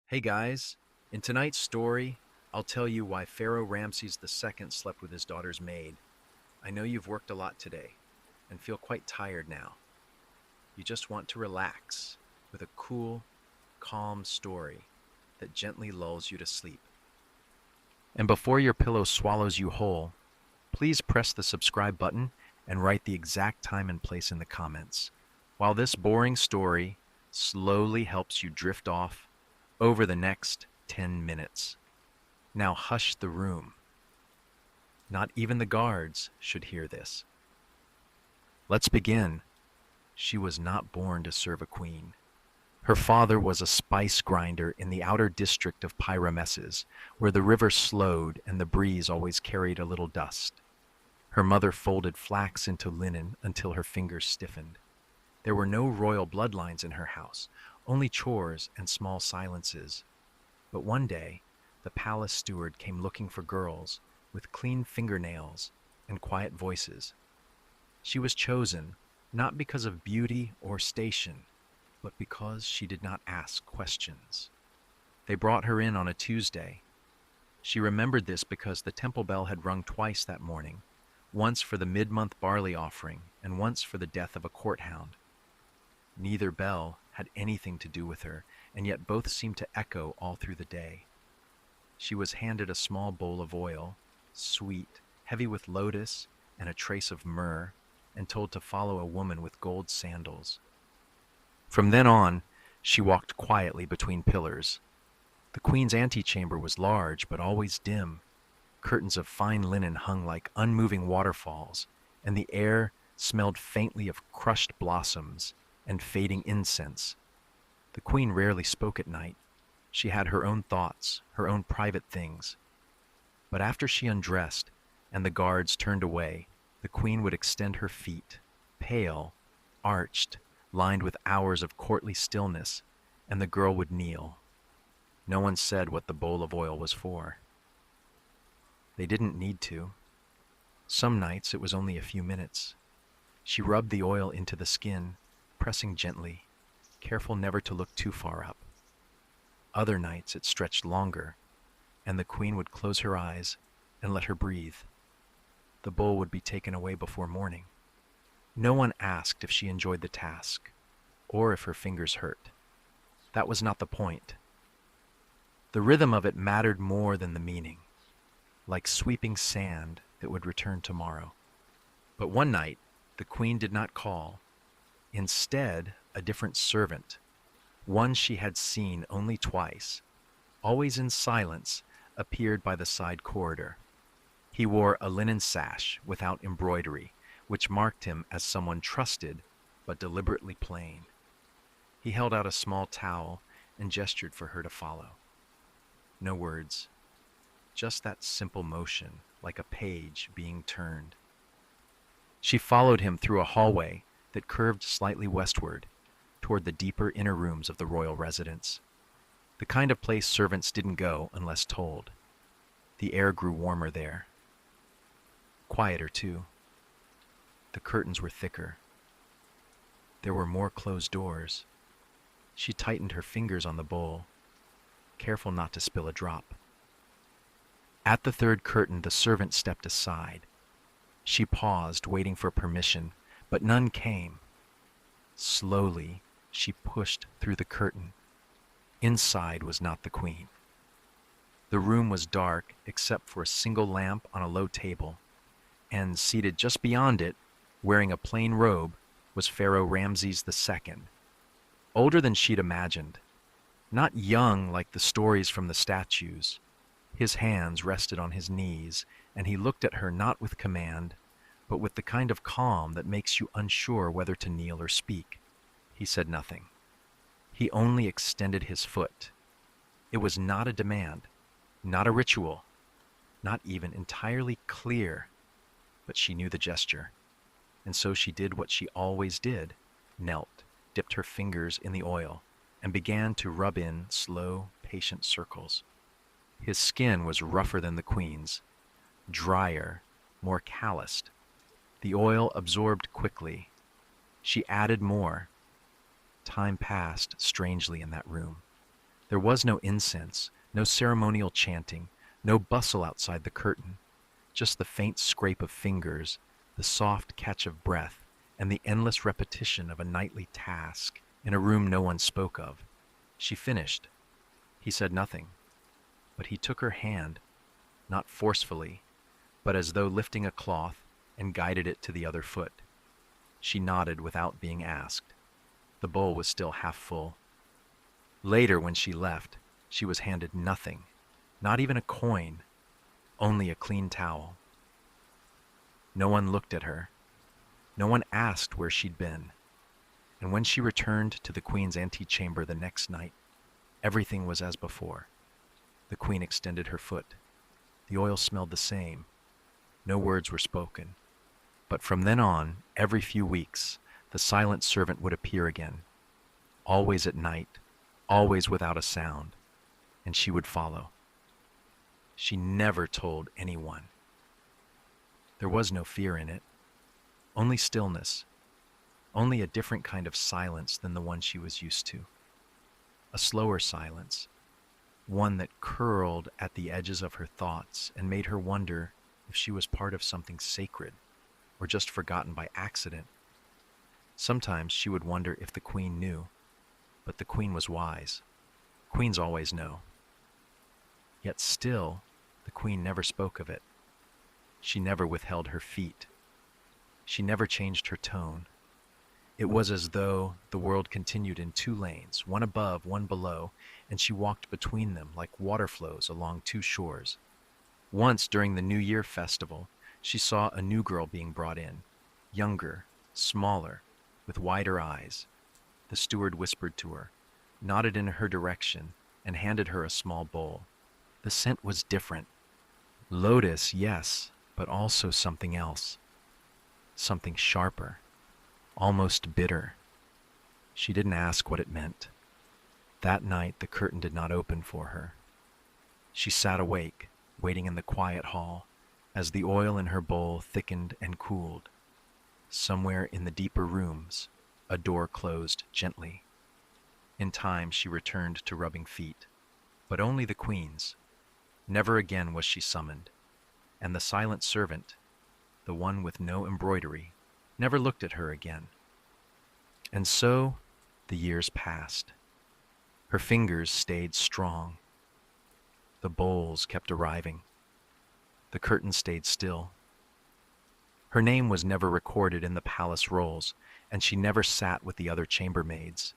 Hey guys, in tonight's story, I'll tell you why Pharaoh Ramses II slept with his daughter's maid. I know you've worked a lot today and feel quite tired now. You just want to relax with a cool, calm story that gently lulls you to sleep. And before your pillow swallows you whole, please press the subscribe button and write the exact time and place in the comments. While this boring story slowly helps you drift off over the next 10 minutes. Now hush the room. Not even the guards should hear this. Let's begin. She was not born to serve a queen. Her father was a spice grinder in the outer district of Pyrameses, where the river slowed and the breeze always carried a little dust. Her mother folded flax into linen until her fingers stiffened. There were no royal bloodlines in her house, only chores and small silences. But one day, the palace steward came looking for girls with clean fingernails and quiet voices. She was chosen not because of beauty or station, but because she did not ask questions. They brought her in on a Tuesday. She remembered this because the temple bell had rung twice that morning, once for the mid-month barley offering and once for the death of a court hound. Neither bell had anything to do with her, and yet both seemed to echo all through the day. She was handed a small bowl of oil, sweet, heavy with lotus and a trace of myrrh, and told to follow a woman with gold sandals. From then on, she walked quietly between pillars. The queen's antechamber was large, but always dim. Curtains of fine linen hung like unmoving waterfalls, and the air smelled faintly of crushed blossoms and fading incense. The queen rarely spoke at night. She had her own thoughts, her own private things. But after she undressed and the guards turned away, the queen would extend her feet, pale, arched, lined with hours of courtly stillness, and the girl would kneel. No one said what the bowl of oil was for. They didn't need to. Some nights it was only a few minutes. She rubbed the oil into the skin, pressing gently, careful never to look too far up. Other nights it stretched longer, and the queen would close her eyes and let her breathe. The bowl would be taken away before morning. No one asked if she enjoyed the task, or if her fingers hurt. That was not the point. The rhythm of it mattered more than the meaning, like sweeping sand that would return tomorrow. But one night, the queen did not call. Instead, a different servant, one she had seen only twice, always in silence, appeared by the side corridor. He wore a linen sash without embroidery, which marked him as someone trusted but deliberately plain. He held out a small towel and gestured for her to follow. No words, just that simple motion, like a page being turned. She followed him through a hallway that curved slightly westward, toward the deeper inner rooms of the royal residence. The kind of place servants didn't go unless told. The air grew warmer there. Quieter, too. The curtains were thicker. There were more closed doors. She tightened her fingers on the bowl, careful not to spill a drop. At the third curtain, the servant stepped aside. She paused, waiting for permission, but none came. Slowly, she pushed through the curtain. Inside was not the queen. The room was dark except for a single lamp on a low table, and seated just beyond it, wearing a plain robe, was Pharaoh Ramses II, older than she'd imagined. Not young like the stories from the statues. His hands rested on his knees, and he looked at her not with command, but with the kind of calm that makes you unsure whether to kneel or speak. He said nothing. He only extended his foot. It was not a demand, not a ritual, not even entirely clear, but she knew the gesture. And so she did what she always did, knelt, dipped her fingers in the oil, and began to rub in slow, patient circles. His skin was rougher than the queen's, drier, more calloused. The oil absorbed quickly. She added more. Time passed strangely in that room. There was no incense, no ceremonial chanting, no bustle outside the curtain, just the faint scrape of fingers, the soft catch of breath, and the endless repetition of a nightly task in a room no one spoke of. She finished. He said nothing, but he took her hand, not forcefully, but as though lifting a cloth, and guided it to the other foot. She nodded without being asked. The bowl was still half full. Later, when she left, she was handed nothing, not even a coin, only a clean towel. No one looked at her. No one asked where she'd been. And when she returned to the Queen's antechamber the next night, everything was as before. The Queen extended her foot. The oil smelled the same. No words were spoken. But from then on, every few weeks, the silent servant would appear again, always at night, always without a sound, and she would follow. She never told anyone. There was no fear in it, only stillness, only a different kind of silence than the one she was used to. A slower silence, one that curled at the edges of her thoughts and made her wonder if she was part of something sacred or just forgotten by accident. Sometimes she would wonder if the Queen knew, but the Queen was wise. Queens always know. Yet still, the Queen never spoke of it. She never withheld her feet. She never changed her tone. It was as though the world continued in two lanes, one above, one below, and she walked between them like water flows along two shores. Once during the New Year festival, she saw a new girl being brought in, younger, smaller, with wider eyes. The steward whispered to her, nodded in her direction, and handed her a small bowl. The scent was different. Lotus, yes, but also something else. Something sharper, almost bitter. She didn't ask what it meant. That night the curtain did not open for her. She sat awake, waiting in the quiet hall, as the oil in her bowl thickened and cooled. Somewhere in the deeper rooms, a door closed gently. In time she returned to rubbing feet, but only the Queen's. Never again was she summoned, and the silent servant, the one with no embroidery, never looked at her again. And so the years passed. Her fingers stayed strong. The bowls kept arriving. The curtain stayed still. Her name was never recorded in the palace rolls, and she never sat with the other chambermaids.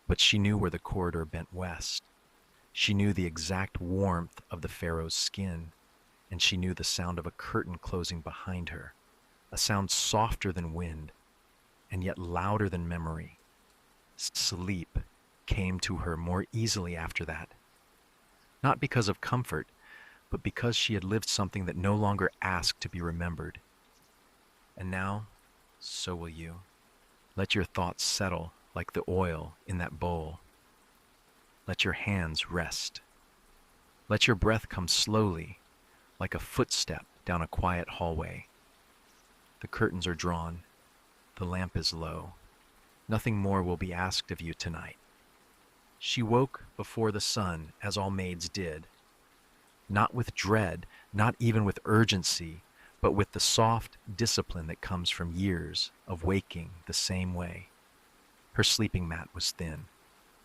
But she knew where the corridor bent west. She knew the exact warmth of the Pharaoh's skin, and she knew the sound of a curtain closing behind her, a sound softer than wind, and yet louder than memory. Sleep came to her more easily after that, not because of comfort, but because she had lived something that no longer asked to be remembered. And now, so will you. Let your thoughts settle like the oil in that bowl. Let your hands rest. Let your breath come slowly, like a footstep down a quiet hallway. The curtains are drawn. The lamp is low. Nothing more will be asked of you tonight. She woke before the sun, as all maids did. Not with dread, not even with urgency, but with the soft discipline that comes from years of waking the same way. Her sleeping mat was thin.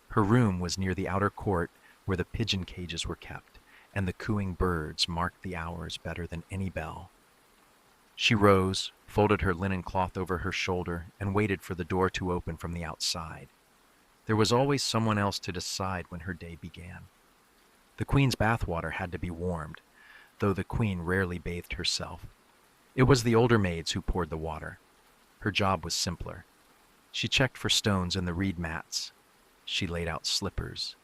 Her room was near the outer court where the pigeon cages were kept, and the cooing birds marked the hours better than any bell. She rose, folded her linen cloth over her shoulder, and waited for the door to open from the outside. There was always someone else to decide when her day began. The Queen's bathwater had to be warmed, though the Queen rarely bathed herself. It was the older maids who poured the water. Her job was simpler. She checked for stones in the reed mats. She laid out slippers.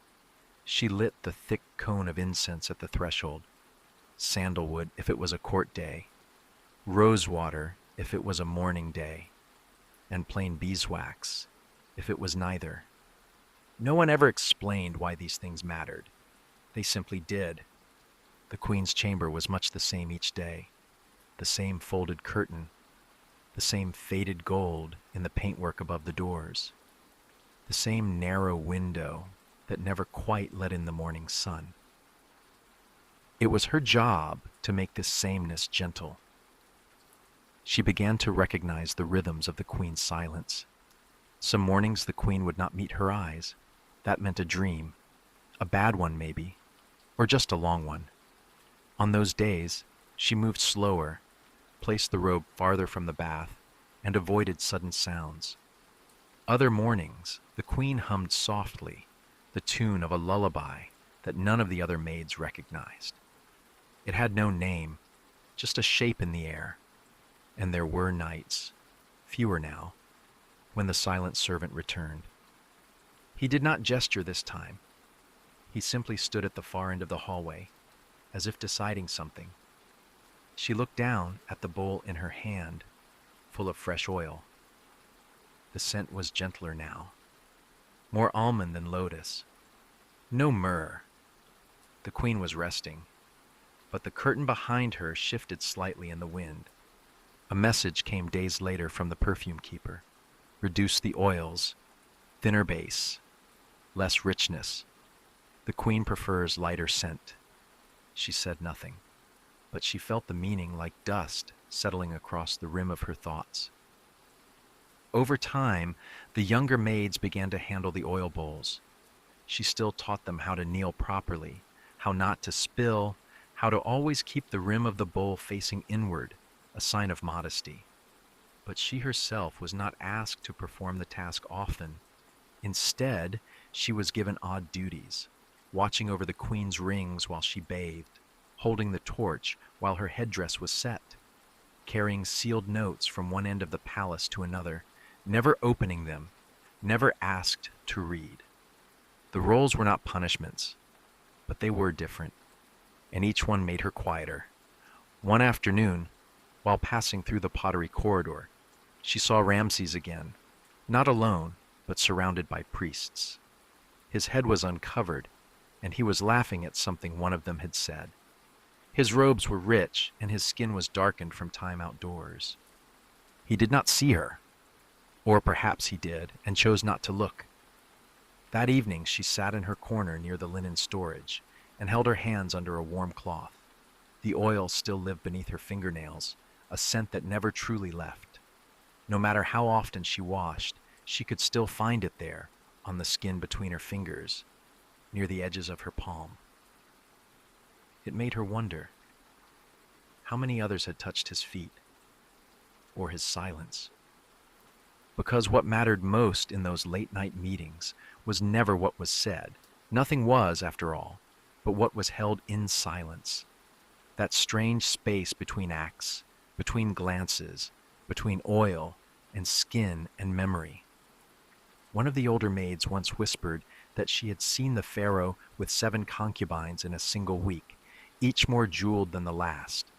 She lit the thick cone of incense at the threshold. Sandalwood if it was a court day. Rosewater if it was a mourning day. And plain beeswax if it was neither. No one ever explained why these things mattered. They simply did. The Queen's chamber was much the same each day. The same folded curtain. The same faded gold in the paintwork above the doors. The same narrow window, that never quite let in the morning sun. It was her job to make this sameness gentle. She began to recognize the rhythms of the queen's silence. Some mornings the queen would not meet her eyes. That meant a dream, a bad one maybe, or just a long one. On those days, she moved slower, placed the robe farther from the bath, and avoided sudden sounds. Other mornings, the queen hummed softly, the tune of a lullaby that none of the other maids recognized. It had no name, just a shape in the air. And there were nights, fewer now, when the silent servant returned. He did not gesture this time. He simply stood at the far end of the hallway, as if deciding something. She looked down at the bowl in her hand, full of fresh oil. The scent was gentler now, more almond than lotus. No myrrh. The queen was resting, but the curtain behind her shifted slightly in the wind. A message came days later from the perfume keeper. Reduce the oils, thinner base, less richness. The queen prefers lighter scent. She said nothing, but she felt the meaning like dust settling across the rim of her thoughts. Over time, the younger maids began to handle the oil bowls. She still taught them how to kneel properly, how not to spill, how to always keep the rim of the bowl facing inward, a sign of modesty. But she herself was not asked to perform the task often. Instead, she was given odd duties, watching over the queen's rings while she bathed, holding the torch while her headdress was set, carrying sealed notes from one end of the palace to another, never opening them, never asked to read. The roles were not punishments, but they were different, and each one made her quieter. One afternoon, while passing through the pottery corridor, she saw Ramses again, not alone, but surrounded by priests. His head was uncovered, and he was laughing at something one of them had said. His robes were rich, and his skin was darkened from time outdoors. He did not see her, or perhaps he did, and chose not to look. That evening she sat in her corner near the linen storage, and held her hands under a warm cloth. The oil still lived beneath her fingernails, a scent that never truly left. No matter how often she washed, she could still find it there, on the skin between her fingers, near the edges of her palm. It made her wonder how many others had touched his feet, or his silence. Because what mattered most in those late-night meetings was never what was said. Nothing was, after all, but what was held in silence. That strange space between acts, between glances, between oil and skin and memory. One of the older maids once whispered that she had seen the pharaoh with 7 concubines in a single week, each more jeweled than the last.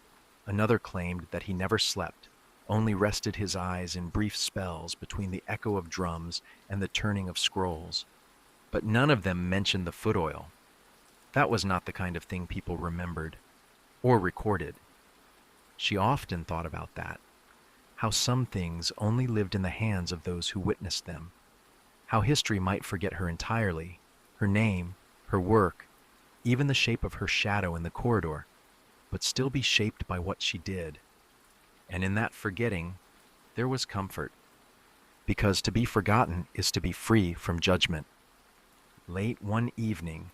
Another claimed that he never slept, only rested his eyes in brief spells between the echo of drums and the turning of scrolls. But none of them mentioned the foot oil. That was not the kind of thing people remembered or recorded. She often thought about that, how some things only lived in the hands of those who witnessed them, how history might forget her entirely, her name, her work, even the shape of her shadow in the corridor, but still be shaped by what she did. And in that forgetting, there was comfort, because to be forgotten is to be free from judgment. Late one evening,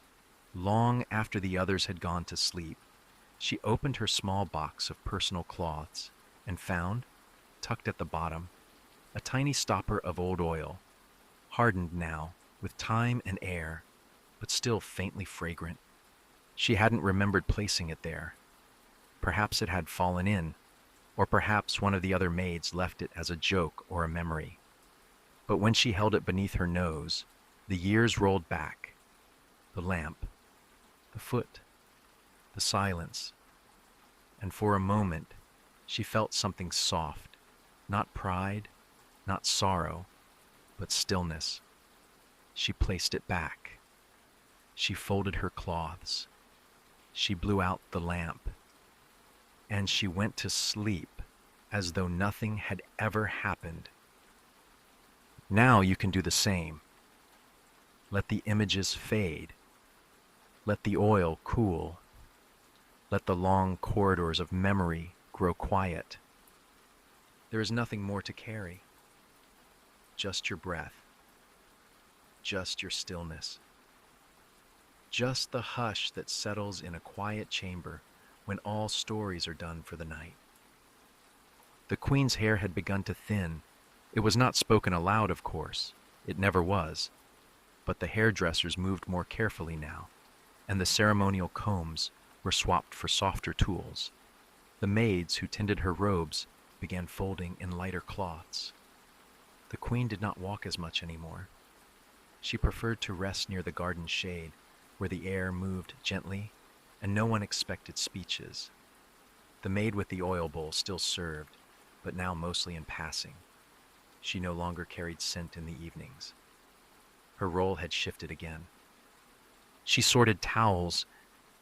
long after the others had gone to sleep, she opened her small box of personal cloths and found, tucked at the bottom, a tiny stopper of old oil, hardened now with time and air, but still faintly fragrant. She hadn't remembered placing it there. Perhaps it had fallen in, or perhaps one of the other maids left it as a joke or a memory. But when she held it beneath her nose, the years rolled back. The lamp, the foot, the silence. And for a moment, she felt something soft, not pride, not sorrow, but stillness. She placed it back. She folded her cloths. She blew out the lamp. And she went to sleep as though nothing had ever happened. Now you can do the same. Let the images fade. Let the oil cool. Let the long corridors of memory grow quiet. There is nothing more to carry. Just your breath. Just your stillness. Just the hush that settles in a quiet chamber when all stories are done for the night. The queen's hair had begun to thin. It was not spoken aloud, of course. It never was. But the hairdressers moved more carefully now, and the ceremonial combs were swapped for softer tools. The maids who tended her robes began folding in lighter cloths. The queen did not walk as much anymore. She preferred to rest near the garden shade, where the air moved gently, and no one expected speeches. The maid with the oil bowl still served, but now mostly in passing. She no longer carried scent in the evenings. Her role had shifted again. She sorted towels.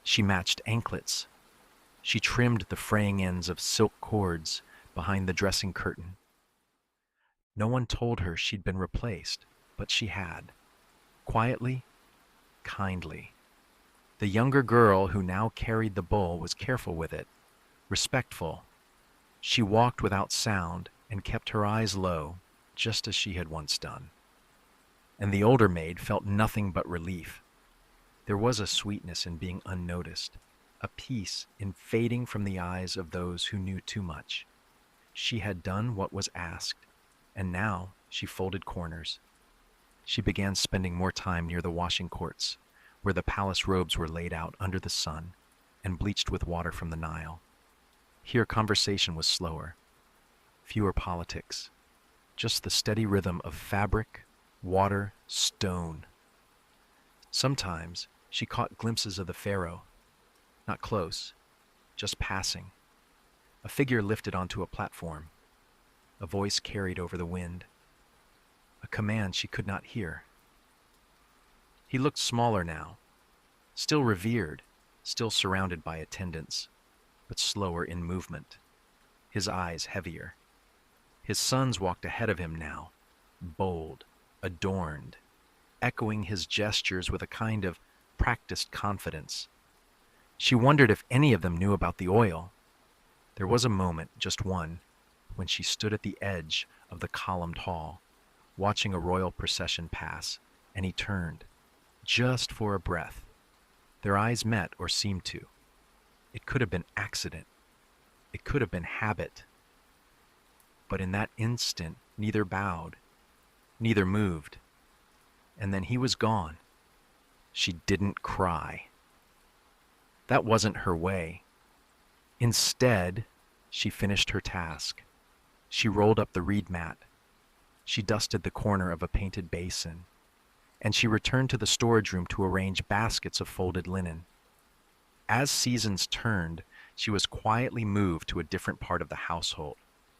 She matched anklets. She trimmed the fraying ends of silk cords behind the dressing curtain. No one told her she'd been replaced, but she had. Quietly, kindly. The younger girl who now carried the bowl was careful with it, respectful. She walked without sound and kept her eyes low, just as she had once done. And the older maid felt nothing but relief. There was a sweetness in being unnoticed, a peace in fading from the eyes of those who knew too much. She had done what was asked, and now she folded corners. She began spending more time near the washing courts, where the palace robes were laid out under the sun and bleached with water from the Nile. Here conversation was slower, fewer politics, just the steady rhythm of fabric, water, stone. Sometimes she caught glimpses of the pharaoh, not close, just passing. A figure lifted onto a platform, a voice carried over the wind, a command she could not hear. He looked smaller now, still revered, still surrounded by attendants, but slower in movement, his eyes heavier. His sons walked ahead of him now, bold, adorned, echoing his gestures with a kind of practiced confidence. She wondered if any of them knew about the oil. There was a moment, just one, when she stood at the edge of the columned hall, watching a royal procession pass, and he turned, just for a breath. Their eyes met, or seemed to. It could have been accident. It could have been habit. But in that instant, neither bowed, neither moved. And then he was gone. She didn't cry. That wasn't her way. Instead, she finished her task. She rolled up the reed mat. She dusted the corner of a painted basin. And she returned to the storage room to arrange baskets of folded linen. As seasons turned, she was quietly moved to a different part of the household,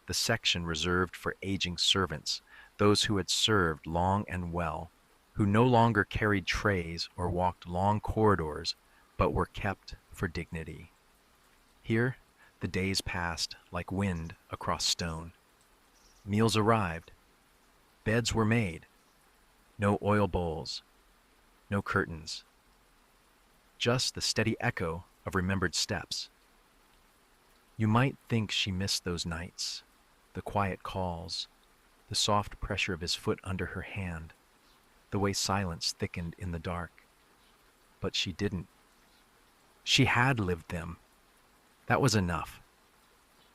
the section reserved for aging servants, those who had served long and well, who no longer carried trays or walked long corridors, but were kept for dignity. Here, the days passed like wind across stone. Meals arrived. Beds were made. No oil bowls. No curtains. Just the steady echo of remembered steps. You might think she missed those nights, the quiet calls, the soft pressure of his foot under her hand, the way silence thickened in the dark. But she didn't. She had lived them. That was enough.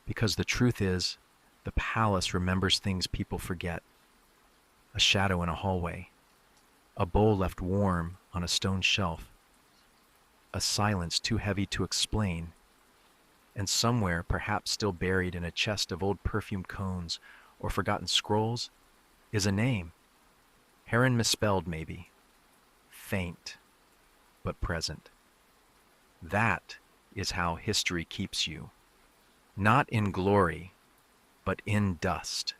Because the truth is, the palace remembers things people forget. A shadow in a hallway, a bowl left warm on a stone shelf, a silence too heavy to explain, and somewhere, perhaps still buried in a chest of old perfume cones or forgotten scrolls, is a name. Heron misspelled, maybe. Faint, but present. That is how history keeps you. Not in glory, but in dust.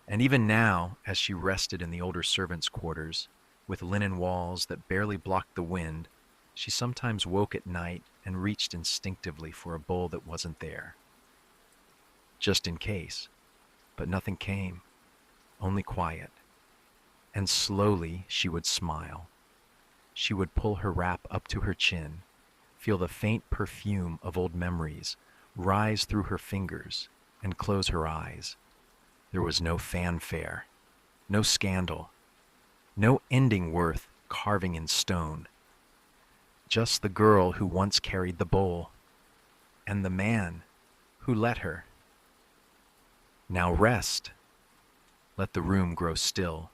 And even now, as she rested in the older servants' quarters, with linen walls that barely blocked the wind, she sometimes woke at night and reached instinctively for a bowl that wasn't there. Just in case. But nothing came, only quiet. and slowly she would smile. She would pull her wrap up to her chin, feel the faint perfume of old memories rise through her fingers, and close her eyes. There was no fanfare, no scandal, no ending worth carving in stone. Just the girl who once carried the bowl, and the man who let her. Now rest. Let the room grow still.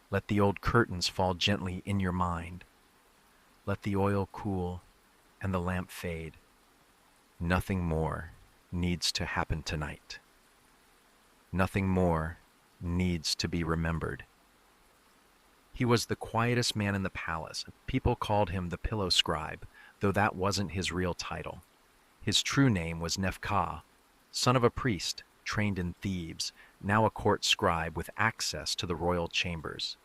Let the old curtains fall gently in your mind. Let the oil cool and the lamp fade. Nothing more needs to happen tonight. Nothing more needs to be remembered. He was the quietest man in the palace. People called him the pillow scribe, though that wasn't his real title. His true name was Nephkah, son of a priest trained in Thebes, now a court scribe with access to the royal chambers.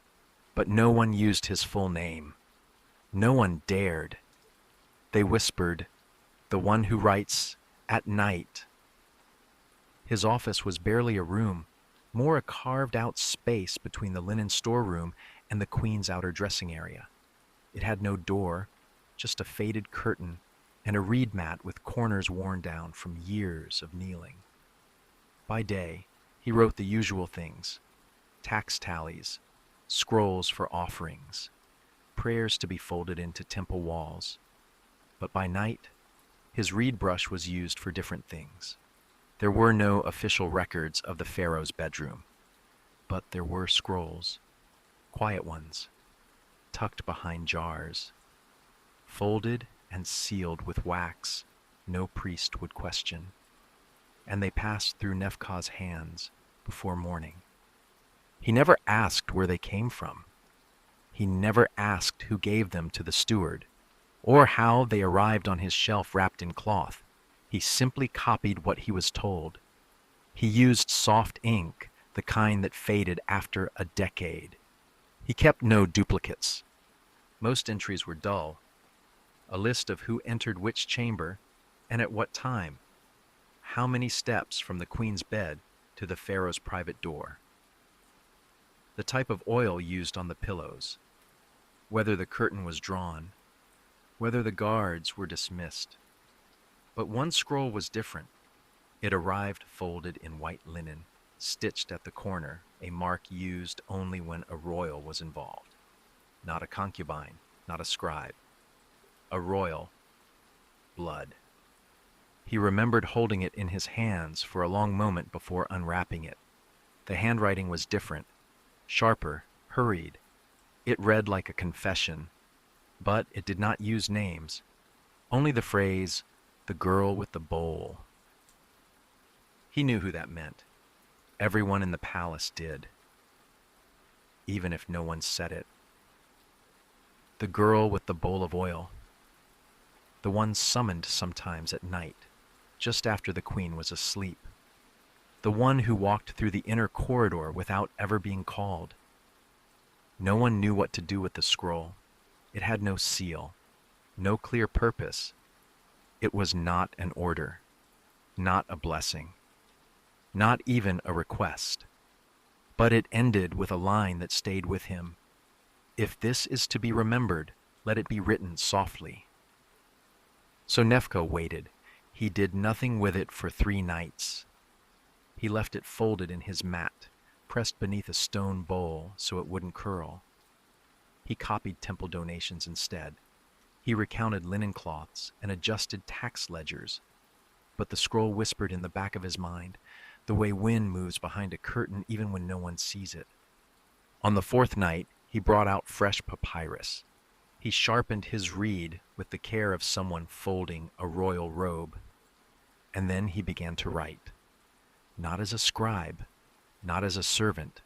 But no one used his full name. No one dared. They whispered, "The one who writes at night." His office was barely a room, more a carved-out space between the linen storeroom and the queen's outer dressing area. It had no door, just a faded curtain and a reed mat with corners worn down from years of kneeling. By day, he wrote the usual things: tax tallies, scrolls for offerings, prayers to be folded into temple walls. But by night, his reed brush was used for different things. There were no official records of the pharaoh's bedroom, but there were scrolls, quiet ones, tucked behind jars, folded and sealed with wax no priest would question, and they passed through Nephkah's hands before morning. He never asked where they came from. He never asked who gave them to the steward, or how they arrived on his shelf wrapped in cloth. He simply copied what he was told. He used soft ink, the kind that faded after a decade. He kept no duplicates. Most entries were dull. A list of who entered which chamber and at what time. How many steps from the queen's bed to the pharaoh's private door. The type of oil used on the pillows. Whether the curtain was drawn. Whether the guards were dismissed. But one scroll was different. It arrived folded in white linen, stitched at the corner, a mark used only when a royal was involved. Not a concubine, not a scribe. A royal. Blood. He remembered holding it in his hands for a long moment before unwrapping it. The handwriting was different, sharper, hurried. It read like a confession, but it did not use names, only the phrase, "the girl with the bowl." He knew who that meant. Everyone in the palace did, even if no one said it. The girl with the bowl of oil. The one summoned sometimes at night, just after the queen was asleep. The one who walked through the inner corridor without ever being called. No one knew what to do with the scroll. It had no seal, no clear purpose. It was not an order, not a blessing, not even a request. But it ended with a line that stayed with him. "If this is to be remembered, let it be written softly." So Nephkah waited. He did nothing with it for 3 nights. He left it folded in his mat, pressed beneath a stone bowl so it wouldn't curl. He copied temple donations instead. He recounted linen cloths and adjusted tax ledgers. But the scroll whispered in the back of his mind, the way wind moves behind a curtain even when no one sees it. On the 4th night, he brought out fresh papyrus. He sharpened his reed with the care of someone folding a royal robe. And then he began to write, not as a scribe, not as a servant,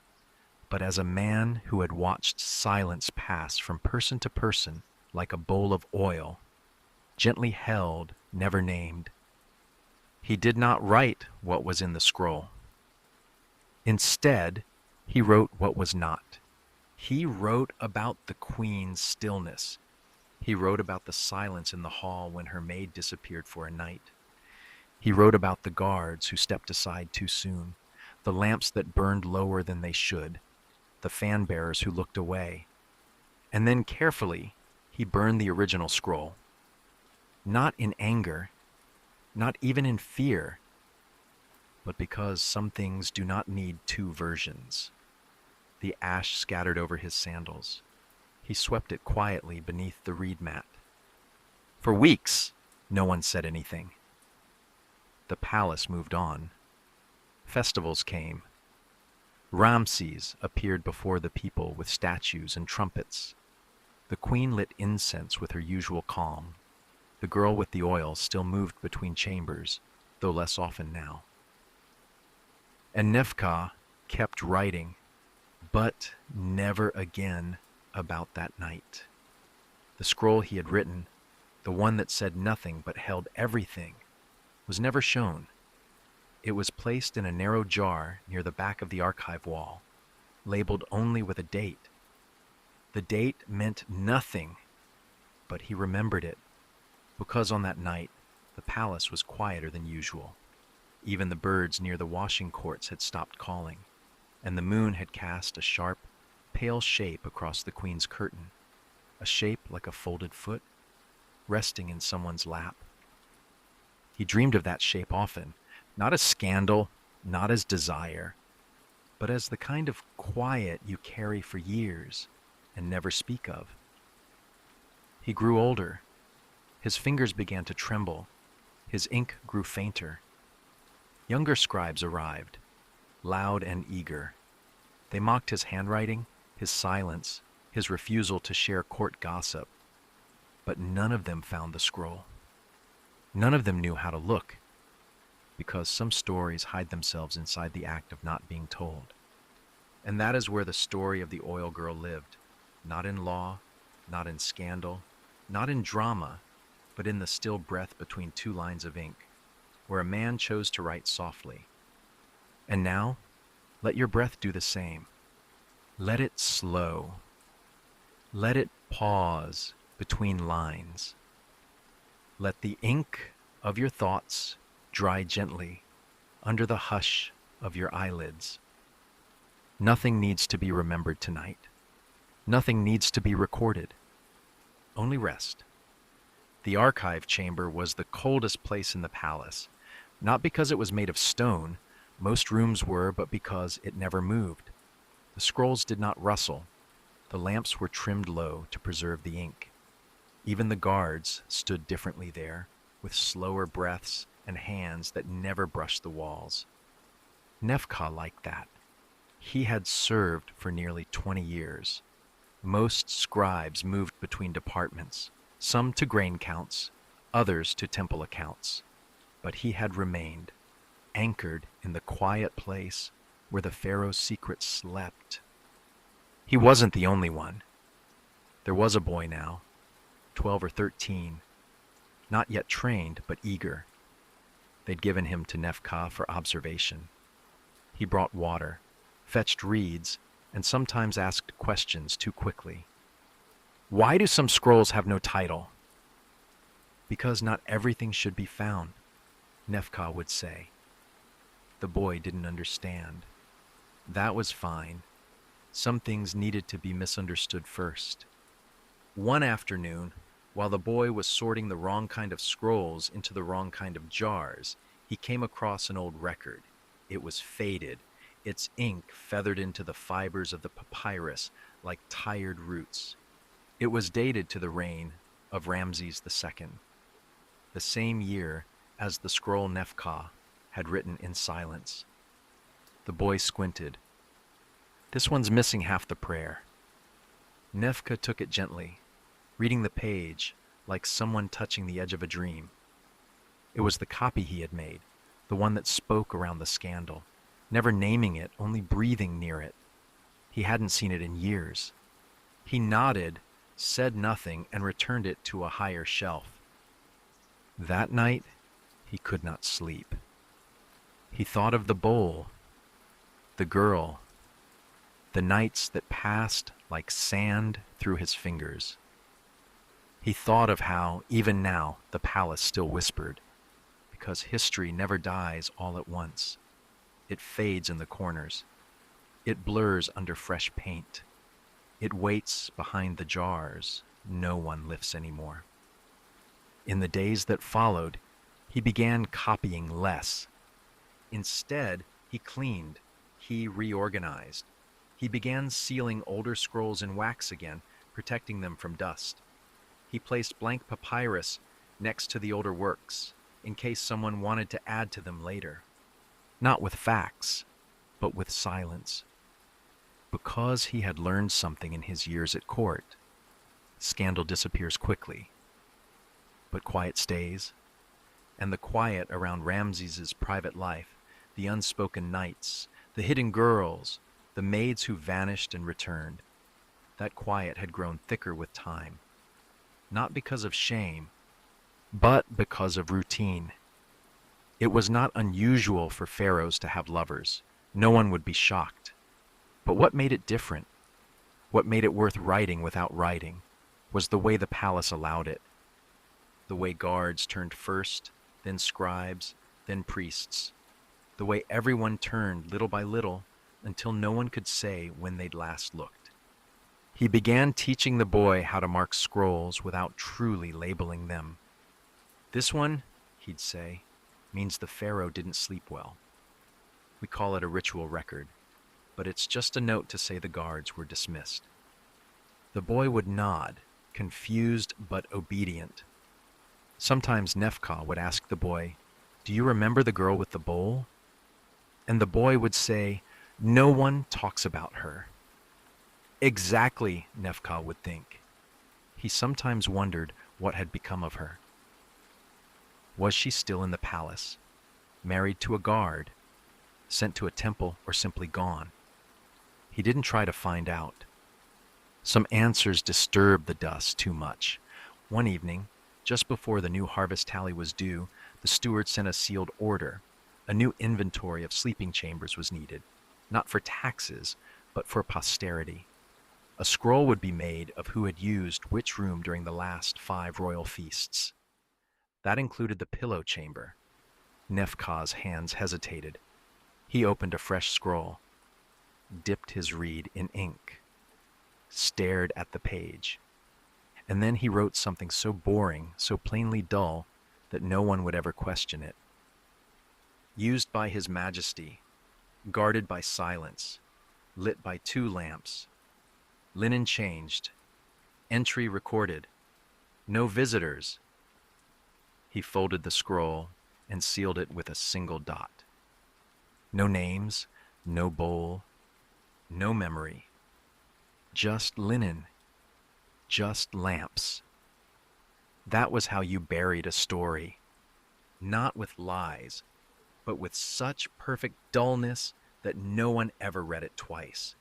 but as a man who had watched silence pass from person to person like a bowl of oil, gently held, never named. He did not write what was in the scroll. Instead, he wrote what was not. He wrote about the queen's stillness. He wrote about the silence in the hall when her maid disappeared for a night. He wrote about the guards who stepped aside too soon, the lamps that burned lower than they should, the fan bearers who looked away, and then carefully he burned the original scroll. Not in anger, not even in fear, but because some things do not need two versions. The ash scattered over his sandals. He swept it quietly beneath the reed mat. For weeks, no one said anything. The palace moved on. Festivals came. Ramses appeared before the people with statues and trumpets. The queen lit incense with her usual calm. The girl with the oil still moved between chambers, though less often now. And Nefka kept writing, but never again about that night. The scroll he had written, the one that said nothing but held everything, was never shown. It was placed in a narrow jar near the back of the archive wall, labeled only with a date. The date meant nothing, but he remembered it, because on that night the palace was quieter than usual. Even the birds near the washing courts had stopped calling, and the moon had cast a sharp, pale shape across the queen's curtain, a shape like a folded foot, resting in someone's lap. He dreamed of that shape often, not as scandal, not as desire, but as the kind of quiet you carry for years and never speak of. He grew older. His fingers began to tremble. His ink grew fainter. Younger scribes arrived, loud and eager. They mocked his handwriting, his silence, his refusal to share court gossip. But none of them found the scroll. None of them knew how to look, because some stories hide themselves inside the act of not being told. And that is where the story of the oil girl lived, not in law, not in scandal, not in drama, but in the still breath between two lines of ink, where a man chose to write softly. And now, let your breath do the same. Let it slow. Let it pause between lines. Let the ink of your thoughts dry gently under the hush of your eyelids. Nothing needs to be remembered tonight. Nothing needs to be recorded. Only rest. The archive chamber was the coldest place in the palace, not because it was made of stone, most rooms were, but because it never moved. The scrolls did not rustle. The lamps were trimmed low to preserve the ink. Even the guards stood differently there, with slower breaths and hands that never brushed the walls. Nefka liked that. He had served for nearly 20 years. Most scribes moved between departments, some to grain counts, others to temple accounts. But he had remained, anchored in the quiet place where the Pharaoh's secret slept. He wasn't the only one. There was a boy now, 12 or 13, not yet trained but eager. They'd given him to Nefka for observation. He brought water, fetched reeds, and sometimes asked questions too quickly. Why do some scrolls have no title? Because not everything should be found, Nefka would say. The boy didn't understand. That was fine. Some things needed to be misunderstood first. One afternoon, while the boy was sorting the wrong kind of scrolls into the wrong kind of jars, he came across an old record. It was faded, its ink feathered into the fibers of the papyrus like tired roots. It was dated to the reign of Ramses II, the same year as the scroll Nefka had written in silence. The boy squinted. This one's missing half the prayer. Nefka took it gently, reading the page like someone touching the edge of a dream. It was the copy he had made, the one that spoke around the scandal, never naming it, only breathing near it. He hadn't seen it in years. He nodded, said nothing, and returned it to a higher shelf. That night, he could not sleep. He thought of the bowl, the girl, the nights that passed like sand through his fingers. He thought of how, even now, the palace still whispered, because history never dies all at once. It fades in the corners. It blurs under fresh paint. It waits behind the jars no one lifts anymore. In the days that followed, he began copying less. Instead, he cleaned, he reorganized. He began sealing older scrolls in wax again, protecting them from dust. He placed blank papyrus next to the older works, in case someone wanted to add to them later. Not with facts, but with silence. Because he had learned something in his years at court, scandal disappears quickly, but quiet stays, and the quiet around Ramses's private life, the unspoken nights, the hidden girls, the maids who vanished and returned, that quiet had grown thicker with time, not because of shame, but because of routine. It was not unusual for pharaohs to have lovers. No one would be shocked. But what made it different? What made it worth writing without writing was the way the palace allowed it. The way guards turned first, then scribes, then priests. The way everyone turned little by little until no one could say when they'd last looked. He began teaching the boy how to mark scrolls without truly labeling them. This one, he'd say, means the pharaoh didn't sleep well. We call it a ritual record, but it's just a note to say the guards were dismissed. The boy would nod, confused but obedient. Sometimes Nefka would ask the boy, "Do you remember the girl with the bowl?" And the boy would say, "No one talks about her." Exactly, Nefka would think. He sometimes wondered what had become of her. Was she still in the palace, married to a guard, sent to a temple, or simply gone? He didn't try to find out. Some answers disturbed the dust too much. One evening, just before the new harvest tally was due, the steward sent a sealed order. A new inventory of sleeping chambers was needed, not for taxes, but for posterity. A scroll would be made of who had used which room during the last 5 royal feasts. That included the pillow chamber. Nefka's hands hesitated. He opened a fresh scroll, dipped his reed in ink, stared at the page, and then he wrote something so boring, so plainly dull, that no one would ever question it. Used by His Majesty, guarded by silence, lit by 2 lamps, linen changed, entry recorded, no visitors. He folded the scroll and sealed it with a single dot. No names, no bowl, no memory. Just linen, just lamps. That was how you buried a story. Not with lies, but with such perfect dullness that no one ever read it twice.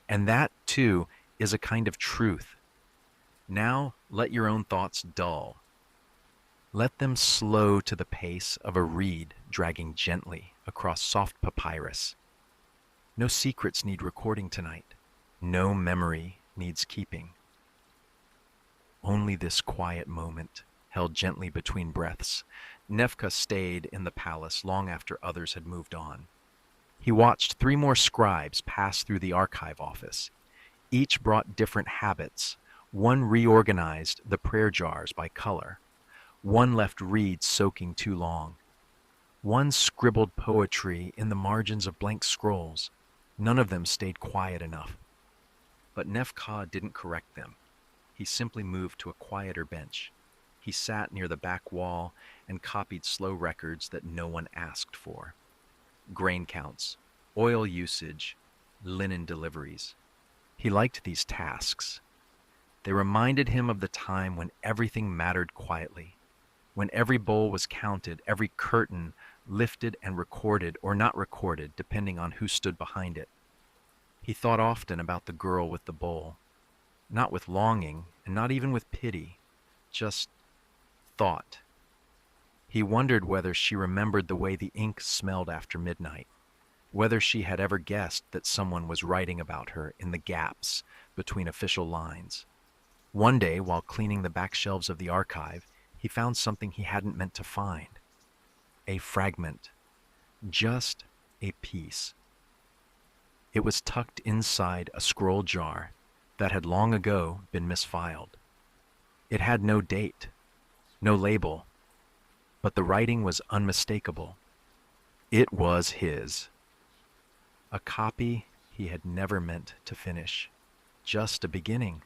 And that, too, is a kind of truth. Now let your own thoughts dull. Let them slow to the pace of a reed dragging gently across soft papyrus. No secrets need recording tonight. No memory needs keeping. Only this quiet moment, held gently between breaths. Nefka stayed in the palace long after others had moved on. He watched 3 more scribes pass through the archive office. Each brought different habits. One reorganized the prayer jars by color. One left reeds soaking too long. One scribbled poetry in the margins of blank scrolls. None of them stayed quiet enough. But Nefka didn't correct them. He simply moved to a quieter bench. He sat near the back wall and copied slow records that no one asked for. Grain counts, oil usage, linen deliveries. He liked these tasks. They reminded him of the time when everything mattered quietly, when every bowl was counted, every curtain lifted and recorded or not recorded, depending on who stood behind it. He thought often about the girl with the bowl, not with longing and not even with pity, just thought. He wondered whether she remembered the way the ink smelled after midnight, whether she had ever guessed that someone was writing about her in the gaps between official lines. One day, while cleaning the back shelves of the archive, he found something he hadn't meant to find. A fragment. Just a piece. It was tucked inside a scroll jar that had long ago been misfiled. It had no date, no label, but the writing was unmistakable. It was his. A copy he had never meant to finish. Just a beginning.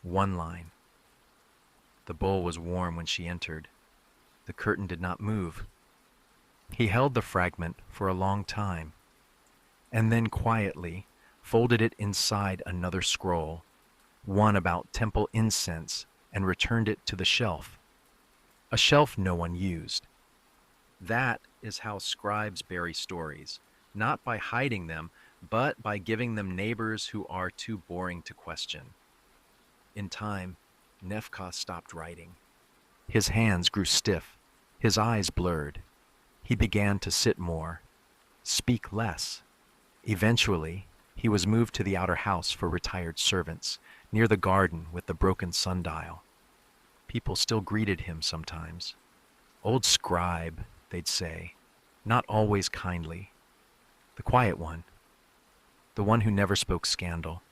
One line. The bowl was warm when she entered. The curtain did not move. He held the fragment for a long time, and then quietly folded it inside another scroll, one about temple incense, and returned it to the shelf. A shelf no one used. That is how scribes bury stories, not by hiding them, but by giving them neighbors who are too boring to question. In time, Nefka stopped writing. His hands grew stiff, his eyes blurred. He began to sit more, speak less. Eventually, he was moved to the outer house for retired servants, near the garden with the broken sundial. People still greeted him sometimes. Old scribe, they'd say, not always kindly. The quiet one, the one who never spoke scandal.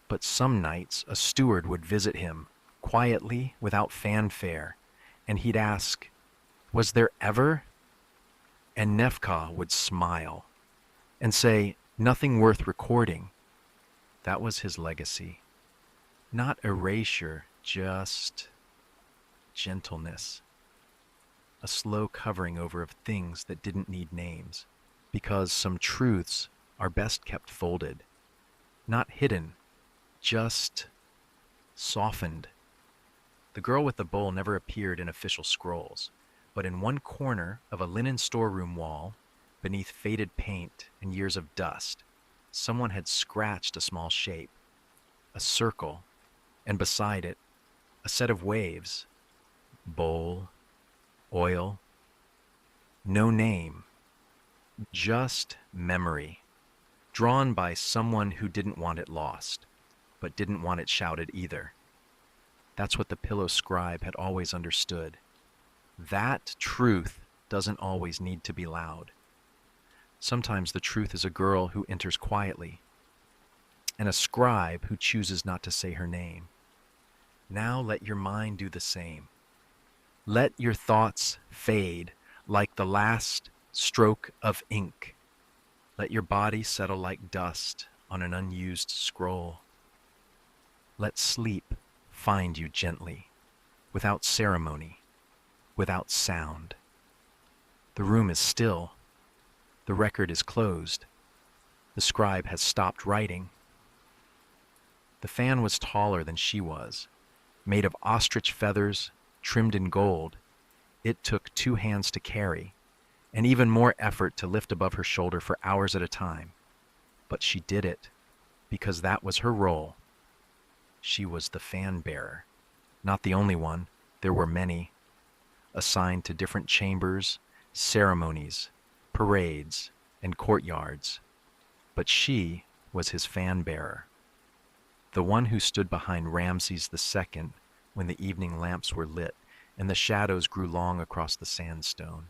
But some nights a steward would visit him, quietly, without fanfare, and he'd ask, "Was there ever?" And Nefka would smile and say, "Nothing worth recording." That was his legacy. Not erasure, just gentleness. A slow covering over of things that didn't need names, because some truths are best kept folded, not hidden, just softened. The girl with the bowl never appeared in official scrolls, but in one corner of a linen storeroom wall, beneath faded paint and years of dust, someone had scratched a small shape, a circle, and beside it, a set of waves, bowl, oil, no name, just memory, drawn by someone who didn't want it lost, but didn't want it shouted either. That's what the pillow scribe had always understood. That truth doesn't always need to be loud. Sometimes the truth is a girl who enters quietly, and a scribe who chooses not to say her name. Now let your mind do the same. Let your thoughts fade like the last stroke of ink. Let your body settle like dust on an unused scroll. Let sleep find you gently, without ceremony, without sound. The room is still. The record is closed. The scribe has stopped writing. The fan was taller than she was, made of ostrich feathers, trimmed in gold. It took 2 hands to carry, and even more effort to lift above her shoulder for hours at a time. But she did it, because that was her role. She was the fan bearer. Not the only one. There were many, assigned to different chambers, ceremonies, parades, and courtyards. But she was his fan bearer. The one who stood behind Ramses II when the evening lamps were lit and the shadows grew long across the sandstone.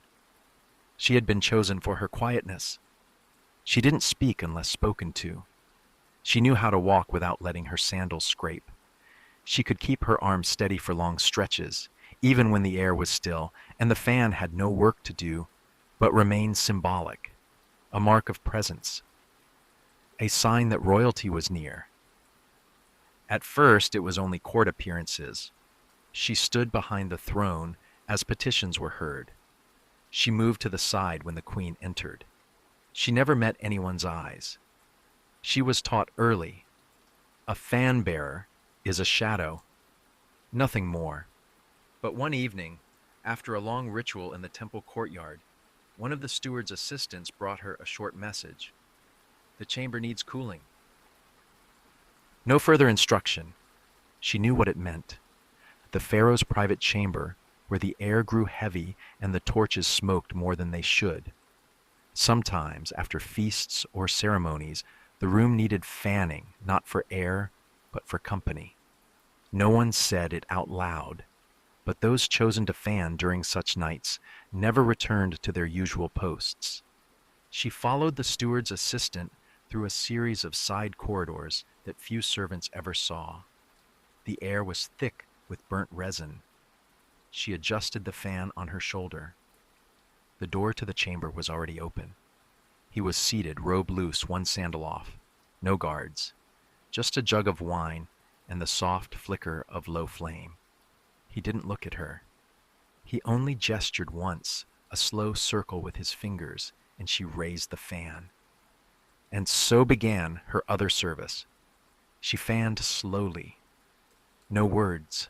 She had been chosen for her quietness. She didn't speak unless spoken to. She knew how to walk without letting her sandals scrape. She could keep her arms steady for long stretches, even when the air was still and the fan had no work to do, but remained symbolic, a mark of presence, a sign that royalty was near. At first, it was only court appearances. She stood behind the throne as petitions were heard. She moved to the side when the queen entered. She never met anyone's eyes. She was taught early. A fan bearer is a shadow, nothing more. But one evening, after a long ritual in the temple courtyard, one of the steward's assistants brought her a short message. The chamber needs cooling. No further instruction. She knew what it meant. The pharaoh's private chamber, where the air grew heavy and the torches smoked more than they should. Sometimes, after feasts or ceremonies, the room needed fanning, not for air, but for company. No one said it out loud, but those chosen to fan during such nights never returned to their usual posts. She followed the steward's assistant through a series of side corridors that few servants ever saw. The air was thick with burnt resin. She adjusted the fan on her shoulder. The door to the chamber was already open. He was seated, robe loose, one sandal off. No guards. Just a jug of wine and the soft flicker of low flame. He didn't look at her. He only gestured once, a slow circle with his fingers, and she raised the fan. And so began her other service. She fanned slowly. No words,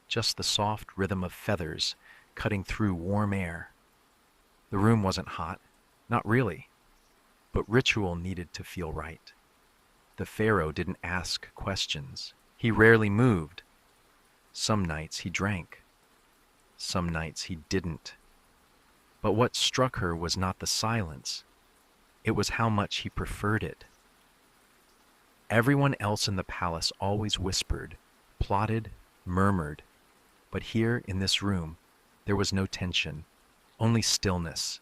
just the soft rhythm of feathers cutting through warm air. The room wasn't hot, not really, but ritual needed to feel right. The Pharaoh didn't ask questions. He rarely moved. Some nights he drank. Some nights he didn't. But what struck her was not the silence. It was how much he preferred it. Everyone else in the palace always whispered, plotted, murmured. But here in this room, there was no tension, only stillness,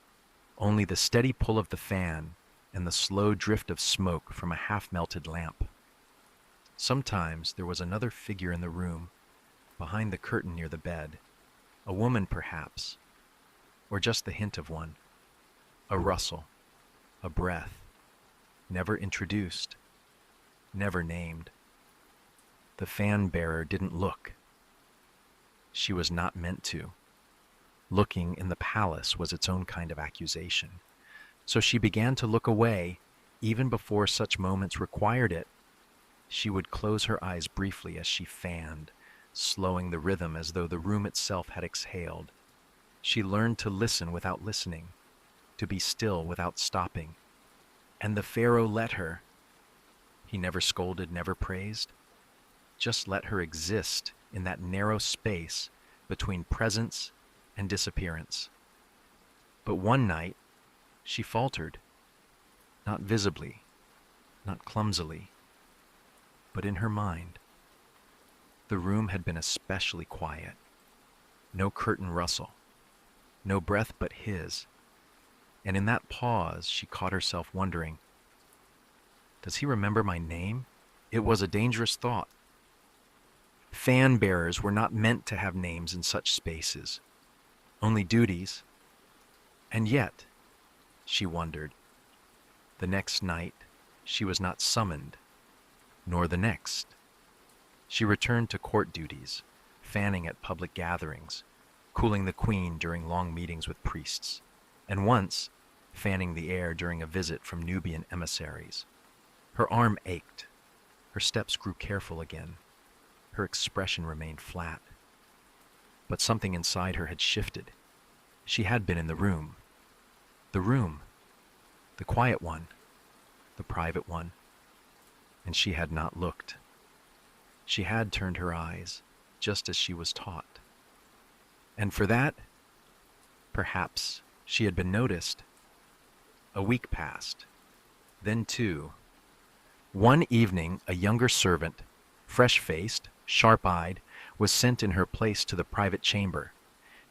only the steady pull of the fan and the slow drift of smoke from a half-melted lamp. Sometimes there was another figure in the room, behind the curtain near the bed, a woman perhaps, or just the hint of one, a rustle, a breath, never introduced, never named. The fan-bearer didn't look. She was not meant to. Looking in the palace was its own kind of accusation. So she began to look away, even before such moments required it. She would close her eyes briefly as she fanned, slowing the rhythm as though the room itself had exhaled. She learned to listen without listening, to be still without stopping. And the Pharaoh let her. He never scolded, never praised. Just let her exist in that narrow space between presence and disappearance. But one night, she faltered, not visibly, not clumsily, but in her mind. The room had been especially quiet. No curtain rustle, no breath but his. And in that pause, she caught herself wondering, does he remember my name? It was a dangerous thought. Fan-bearers were not meant to have names in such spaces, only duties. And yet, she wondered, the next night she was not summoned, nor the next. She returned to court duties, fanning at public gatherings, cooling the queen during long meetings with priests, and once fanning the air during a visit from Nubian emissaries. Her arm ached. Her steps grew careful again. Her expression remained flat. But something inside her had shifted. She had been in the room. The room. The quiet one. The private one. And she had not looked. She had turned her eyes, just as she was taught. And for that, perhaps she had been noticed. A week passed. Then two. One evening, a younger servant, fresh-faced, sharp-eyed, was sent in her place to the private chamber.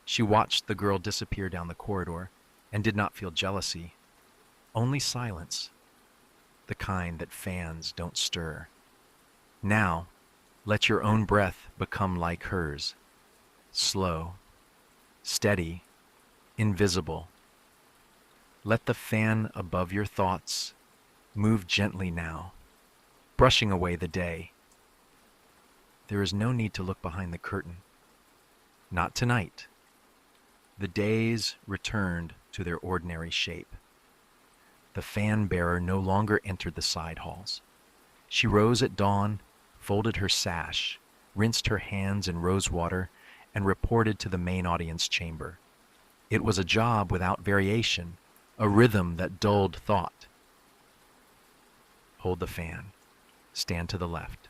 She watched the girl disappear down the corridor and did not feel jealousy, only silence, the kind that fans don't stir. Now, let your own breath become like hers, slow, steady, invisible. Let the fan above your thoughts move gently now, brushing away the day. There is no need to look behind the curtain. Not tonight. The days returned to their ordinary shape. The fan-bearer no longer entered the side halls. She rose at dawn, folded her sash, rinsed her hands in rose water, and reported to the main audience chamber. It was a job without variation, a rhythm that dulled thought. Hold the fan. Stand to the left.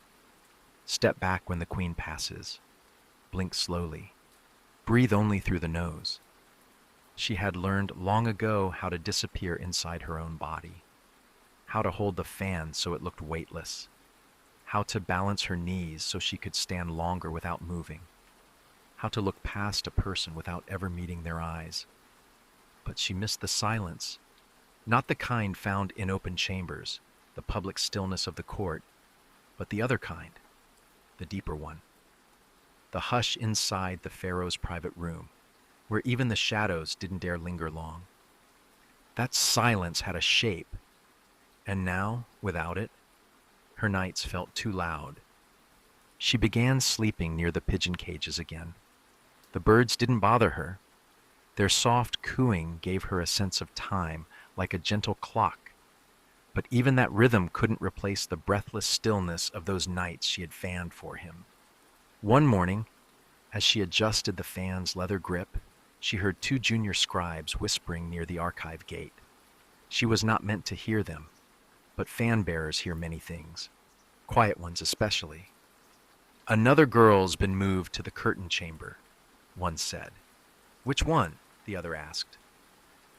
Step back when the queen passes. Blink slowly. Breathe only through the nose. She had learned long ago how to disappear inside her own body, how to hold the fan so it looked weightless, how to balance her knees so she could stand longer without moving, how to look past a person without ever meeting their eyes. But she missed the silence, not the kind found in open chambers, the public stillness of the court, but the other kind, the deeper one. The hush inside the pharaoh's private room, where even the shadows didn't dare linger long. That silence had a shape, and now, without it, her nights felt too loud. She began sleeping near the pigeon cages again. The birds didn't bother her. Their soft cooing gave her a sense of time, like a gentle clock. But even that rhythm couldn't replace the breathless stillness of those nights she had fanned for him. One morning, as she adjusted the fan's leather grip, she heard two junior scribes whispering near the archive gate. She was not meant to hear them, but fan bearers hear many things, quiet ones especially. "Another girl's been moved to the curtain chamber," one said. "Which one?" the other asked.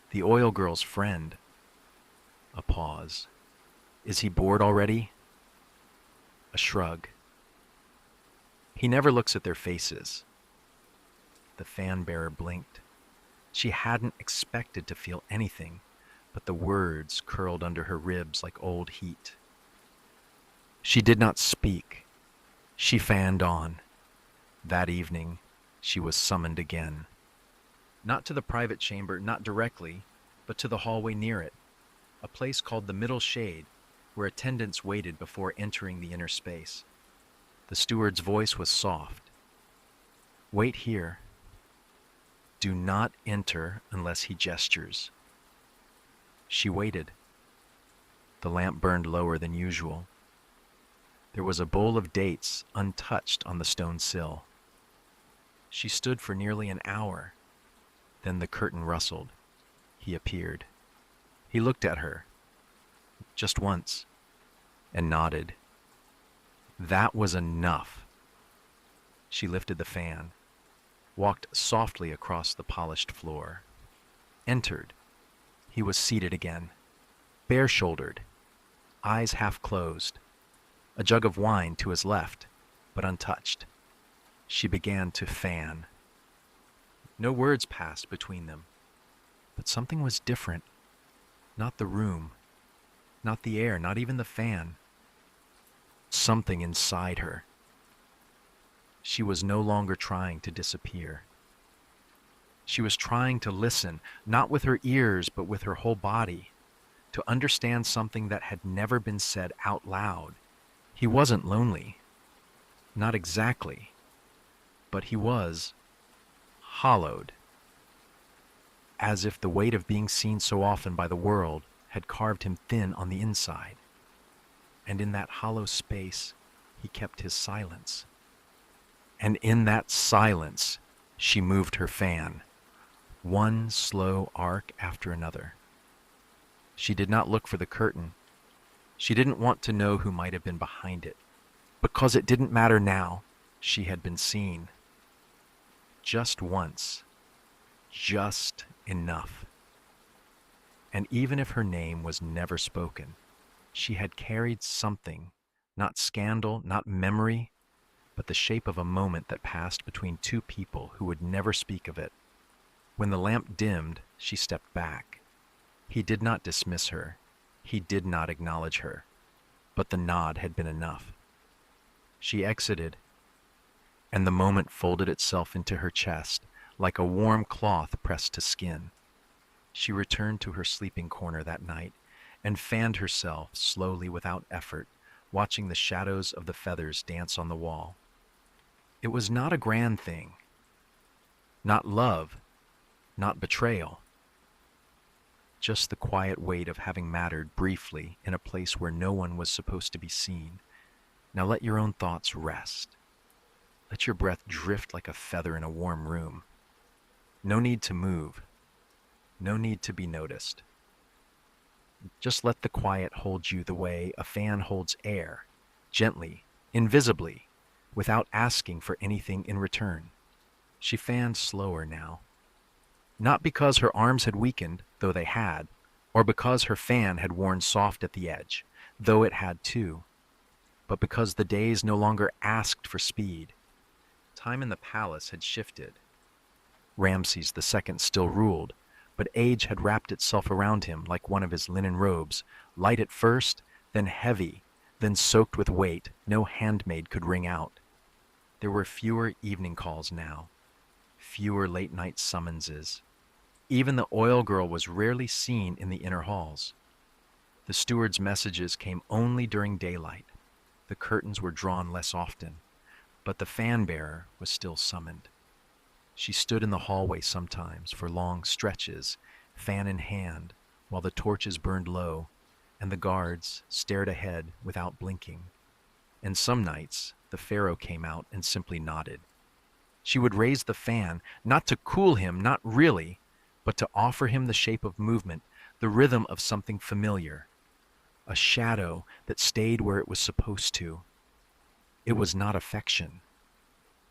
"The oil girl's friend." A pause. "Is he bored already?" A shrug. "He never looks at their faces." The fan bearer blinked. She hadn't expected to feel anything, but the words curled under her ribs like old heat. She did not speak. She fanned on. That evening, she was summoned again. Not to the private chamber, not directly, but to the hallway near it, a place called the Middle Shade, where attendants waited before entering the inner space. The steward's voice was soft. "Wait here. Do not enter unless he gestures." She waited. The lamp burned lower than usual. There was a bowl of dates untouched on the stone sill. She stood for nearly an hour. Then the curtain rustled. He appeared. He looked at her, just once, and nodded. That was enough. She lifted the fan, walked softly across the polished floor, entered. He was seated again, bare-shouldered, eyes half closed, a jug of wine to his left, but untouched. She began to fan. No words passed between them, but something was different. Not the room, not the air, not even the fan. Something inside her. She was no longer trying to disappear. She was trying to listen, not with her ears, but with her whole body, to understand something that had never been said out loud. He wasn't lonely. Not exactly. But he was hollowed. As if the weight of being seen so often by the world had carved him thin on the inside. And in that hollow space, he kept his silence. And in that silence, she moved her fan, one slow arc after another. She did not look for the curtain. She didn't want to know who might have been behind it, because it didn't matter now. She had been seen. Just once. Just enough. And even if her name was never spoken, she had carried something, not scandal, not memory, but the shape of a moment that passed between two people who would never speak of it. When the lamp dimmed, she stepped back. He did not dismiss her. He did not acknowledge her. But the nod had been enough. She exited, and the moment folded itself into her chest like a warm cloth pressed to skin. She returned to her sleeping corner that night and fanned herself slowly without effort, watching the shadows of the feathers dance on the wall. It was not a grand thing. Not love, not betrayal. Just the quiet weight of having mattered briefly in a place where no one was supposed to be seen. Now let your own thoughts rest. Let your breath drift like a feather in a warm room. No need to move. No need to be noticed. Just let the quiet hold you the way a fan holds air, gently, invisibly, without asking for anything in return. She fanned slower now. Not because her arms had weakened, though they had, or because her fan had worn soft at the edge, though it had too, but because the days no longer asked for speed. Time in the palace had shifted. Ramses II still ruled, but age had wrapped itself around him like one of his linen robes, light at first, then heavy, then soaked with weight no handmaid could wring out. There were fewer evening calls now, fewer late-night summonses. Even the oil girl was rarely seen in the inner halls. The steward's messages came only during daylight. The curtains were drawn less often, but the fan-bearer was still summoned. She stood in the hallway sometimes for long stretches, fan in hand, while the torches burned low, and the guards stared ahead without blinking. And some nights, the Pharaoh came out and simply nodded. She would raise the fan, not to cool him, not really, but to offer him the shape of movement, the rhythm of something familiar, a shadow that stayed where it was supposed to. It was not affection,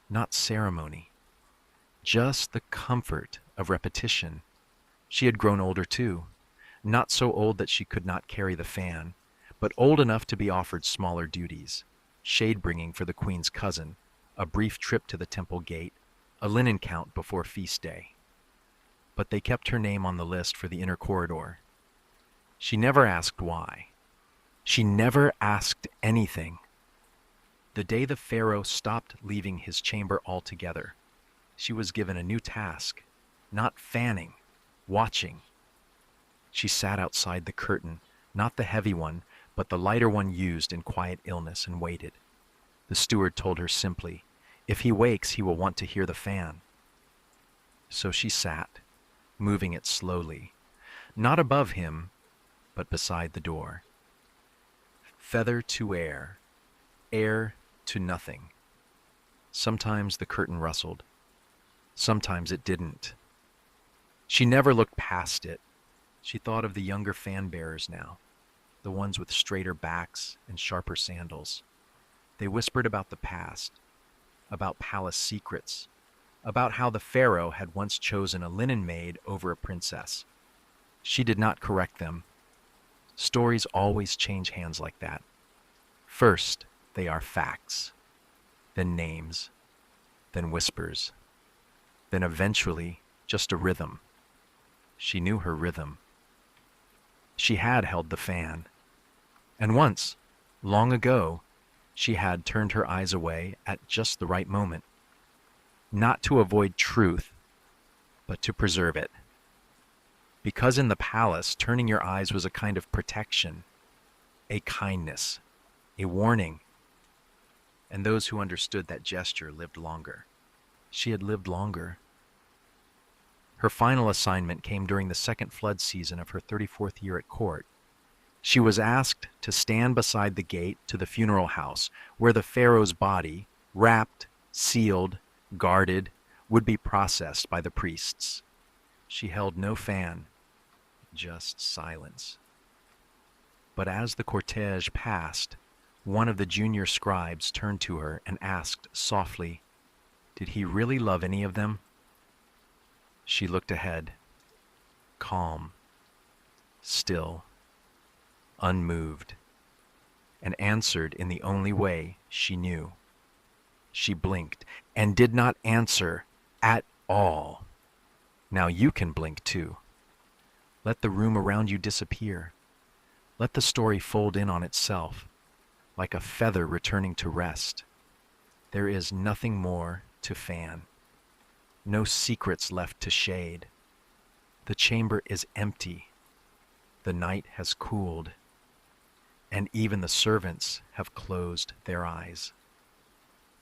not ceremony, just the comfort of repetition. She had grown older too, not so old that she could not carry the fan, but old enough to be offered smaller duties, shade-bringing for the queen's cousin, a brief trip to the temple gate, a linen count before feast day. But they kept her name on the list for the inner corridor. She never asked why. She never asked anything. The day the Pharaoh stopped leaving his chamber altogether, she was given a new task, not fanning, watching. She sat outside the curtain, not the heavy one, but the lighter one used in quiet illness, and waited. The steward told her simply, if he wakes, he will want to hear the fan. So she sat, moving it slowly, not above him, but beside the door. Feather to air, air to nothing. Sometimes the curtain rustled. Sometimes it didn't. She never looked past it. She thought of the younger fan-bearers now, the ones with straighter backs and sharper sandals. They whispered about the past, about palace secrets, about how the Pharaoh had once chosen a linen maid over a princess. She did not correct them. Stories always change hands like that. First, they are facts, then names, then whispers, then eventually just a rhythm. She knew her rhythm. She had held the fan. And once, long ago, she had turned her eyes away at just the right moment. Not to avoid truth, but to preserve it. Because in the palace, turning your eyes was a kind of protection, a kindness, a warning. And those who understood that gesture lived longer. She had lived longer. Her final assignment came during the second flood season of her 34th year at court. She was asked to stand beside the gate to the funeral house where the Pharaoh's body, wrapped, sealed, guarded, would be processed by the priests. She held no fan, just silence. But as the cortege passed, one of the junior scribes turned to her and asked softly, "Did he really love any of them?" She looked ahead, calm, still, unmoved, and answered in the only way she knew. She blinked and did not answer at all. Now you can blink too. Let the room around you disappear. Let the story fold in on itself, like a feather returning to rest. There is nothing more to fan. No secrets left to shade. The chamber is empty. The night has cooled, and even the servants have closed their eyes.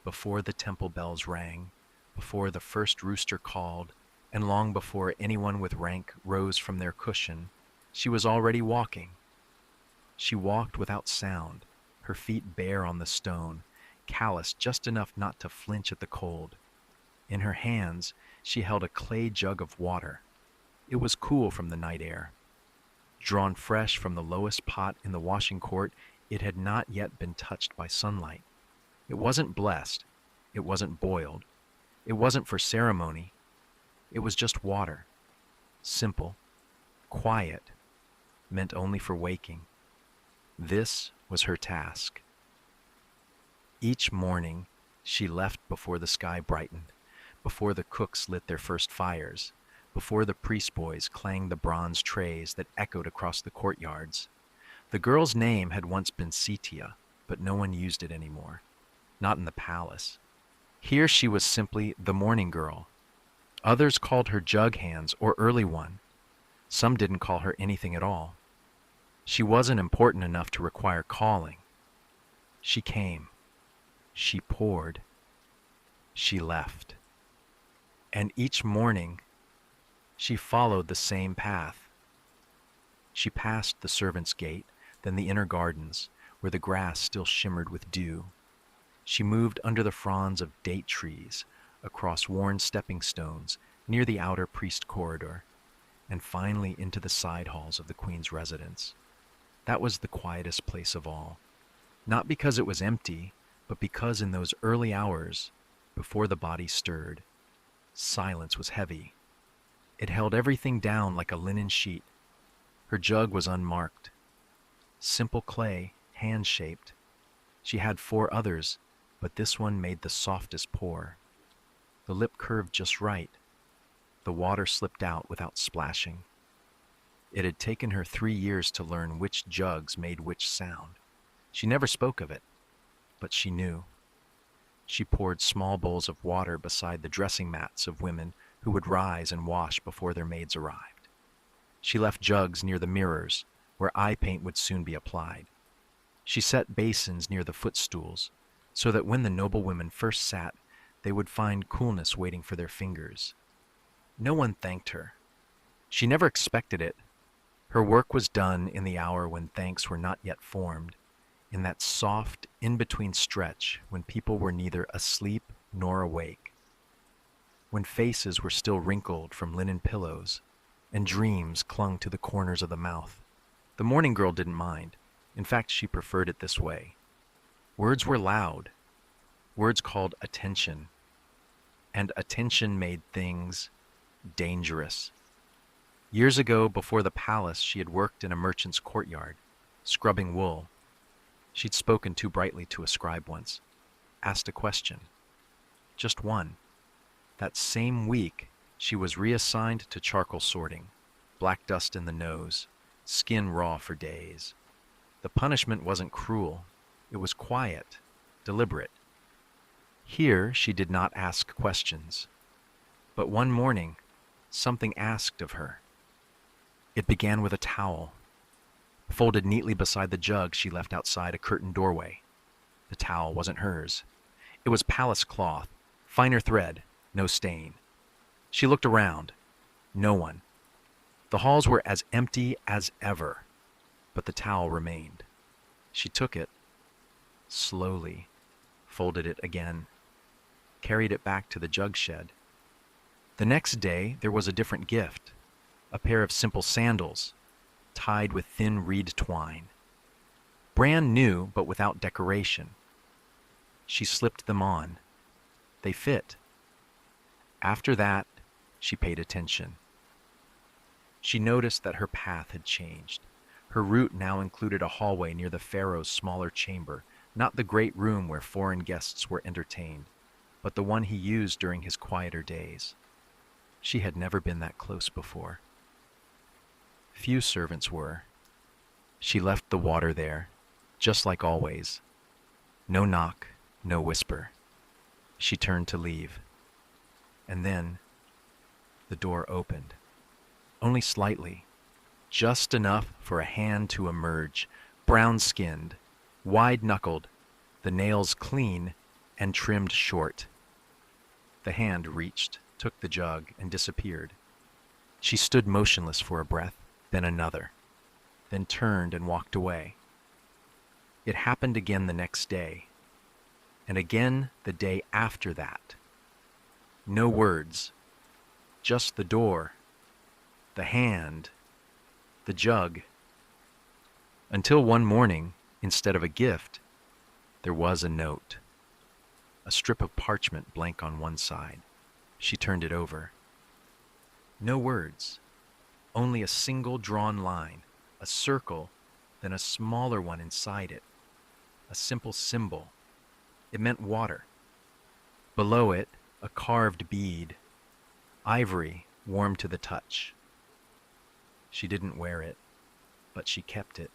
Before the temple bells rang, before the first rooster called, and long before anyone with rank rose from their cushion, she was already walking. She walked without sound, her feet bare on the stone, calloused just enough not to flinch at the cold. In her hands, she held a clay jug of water. It was cool from the night air. Drawn fresh from the lowest pot in the washing court, it had not yet been touched by sunlight. It wasn't blessed. It wasn't boiled. It wasn't for ceremony. It was just water. Simple, quiet, meant only for waking. This was her task. Each morning, she left before the sky brightened, before the cooks lit their first fires, before the priest boys clanged the bronze trays that echoed across the courtyards. The girl's name had once been Setia, but no one used it anymore, not in the palace. Here she was simply the morning girl. Others called her Jug Hands or Early One. Some didn't call her anything at all. She wasn't important enough to require calling. She came. She poured. She left. And each morning, she followed the same path. She passed the servants' gate, then the inner gardens, where the grass still shimmered with dew. She moved under the fronds of date trees, across worn stepping stones, near the outer priest corridor, and finally into the side halls of the queen's residence. That was the quietest place of all, not because it was empty, but because in those early hours, before the body stirred, silence was heavy. It held everything down like a linen sheet. Her jug was unmarked. Simple clay, hand-shaped. She had 4 others, but this one made the softest pour. The lip curved just right. The water slipped out without splashing. It had taken her 3 years to learn which jugs made which sound. She never spoke of it, but she knew. She poured small bowls of water beside the dressing mats of women who would rise and wash before their maids arrived. She left jugs near the mirrors, where eye paint would soon be applied. She set basins near the footstools, so that when the noblewomen first sat, they would find coolness waiting for their fingers. No one thanked her. She never expected it. Her work was done in the hour when thanks were not yet formed, in that soft, in-between stretch when people were neither asleep nor awake, when faces were still wrinkled from linen pillows, and dreams clung to the corners of the mouth. The morning girl didn't mind. In fact, she preferred it this way. Words were loud. Words called attention. And attention made things dangerous. Years ago, before the palace, she had worked in a merchant's courtyard, scrubbing wool. She'd spoken too brightly to a scribe once, asked a question. Just one. That same week, she was reassigned to charcoal sorting, black dust in the nose, skin raw for days. The punishment wasn't cruel. It was quiet, deliberate. Here, she did not ask questions. But one morning, something asked of her. It began with a towel. Folded neatly beside the jug she left outside a curtained doorway. The towel wasn't hers. It was palace cloth, finer thread, no stain. She looked around. No one. The halls were as empty as ever, but the towel remained. She took it, slowly, folded it again, carried it back to the jug shed. The next day, there was a different gift, a pair of simple sandals, tied with thin reed twine. Brand new, but without decoration. She slipped them on. They fit. After that, she paid attention. She noticed that her path had changed. Her route now included a hallway near the pharaoh's smaller chamber, not the great room where foreign guests were entertained, but the one he used during his quieter days. She had never been that close before. Few servants were. She left the water there, just like always. No knock, no whisper. She turned to leave. And then the door opened. Only slightly, just enough for a hand to emerge, brown-skinned, wide-knuckled, the nails clean and trimmed short. The hand reached, took the jug, and disappeared. She stood motionless for a breath, then another, then turned and walked away. It happened again the next day, and again the day after that. No words, just the door, the hand, the jug. Until one morning, instead of a gift, there was a note. A strip of parchment blank on one side. She turned it over. No words, only a single drawn line, a circle, then a smaller one inside it. A simple symbol. It meant water. Below it, a carved bead, ivory warm to the touch. She didn't wear it, but she kept it.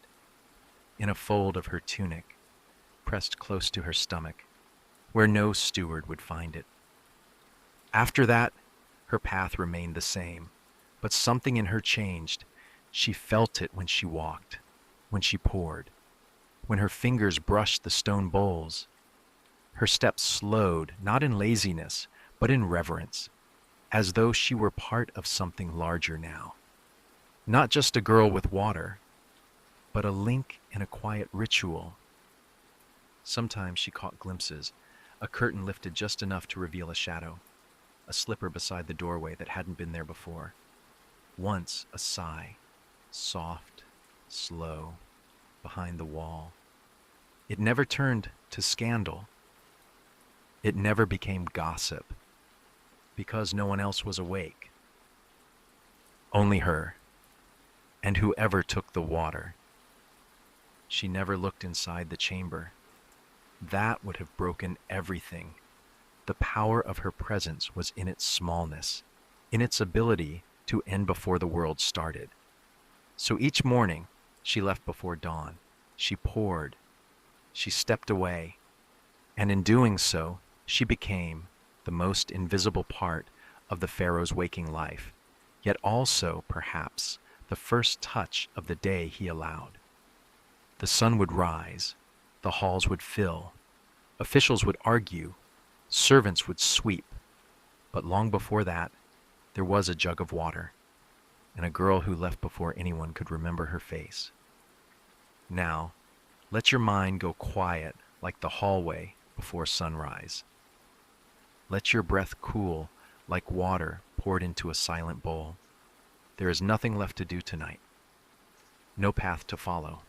in a fold of her tunic, pressed close to her stomach, where no steward would find it. After that, her path remained the same, but something in her changed. She felt it when she walked, when she poured, when her fingers brushed the stone bowls. Her steps slowed, not in laziness, but in reverence, as though she were part of something larger now. Not just a girl with water, but a link in a quiet ritual. Sometimes she caught glimpses, a curtain lifted just enough to reveal a shadow, a slipper beside the doorway that hadn't been there before. Once a sigh, soft, slow, behind the wall. It never turned to scandal. It never became gossip, because no one else was awake. Only her, and whoever took the water. She never looked inside the chamber. That would have broken everything. The power of her presence was in its smallness, in its ability to end before the world started. So each morning, she left before dawn. She poured. She stepped away. And in doing so, she became the most invisible part of the Pharaoh's waking life, yet also, perhaps, the first touch of the day he allowed. The sun would rise, the halls would fill, officials would argue, servants would sweep, but long before that, there was a jug of water, and a girl who left before anyone could remember her face. Now, let your mind go quiet like the hallway before sunrise. Let your breath cool like water poured into a silent bowl. There is nothing left to do tonight. No path to follow.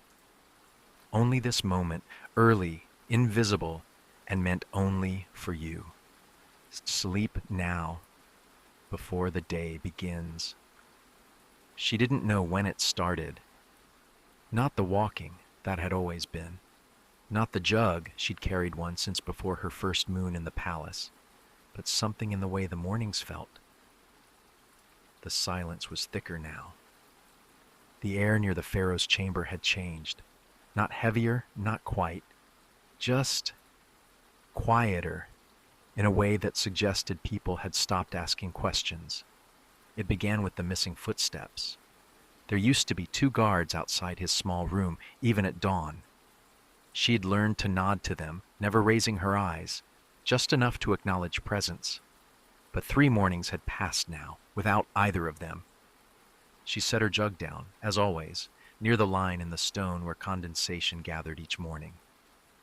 Only this moment, early, invisible, and meant only for you. Sleep now, before the day begins. She didn't know when it started. Not the walking, that had always been. Not the jug, she'd carried one since before her first moon in the palace, but something in the way the mornings felt. The silence was thicker now. The air near the Pharaoh's chamber had changed. Not heavier, not quite, just quieter, in a way that suggested people had stopped asking questions. It began with the missing footsteps. There used to be 2 guards outside his small room, even at dawn. She'd learned to nod to them, never raising her eyes, just enough to acknowledge presence. But 3 mornings had passed now, without either of them. She set her jug down, as always, near the line in the stone where condensation gathered each morning.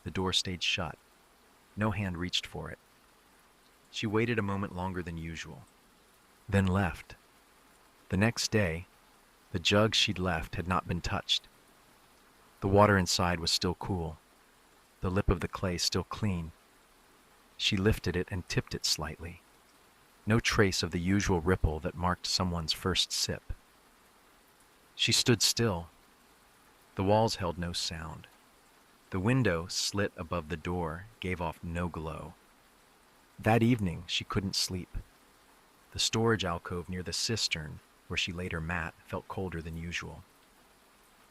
The door stayed shut. No hand reached for it. She waited a moment longer than usual, then left. The next day, the jug she'd left had not been touched. The water inside was still cool, the lip of the clay still clean. She lifted it and tipped it slightly. No trace of the usual ripple that marked someone's first sip. She stood still. The walls held no sound. The window, slit above the door, gave off no glow. That evening, she couldn't sleep. The storage alcove near the cistern, where she laid her mat, felt colder than usual.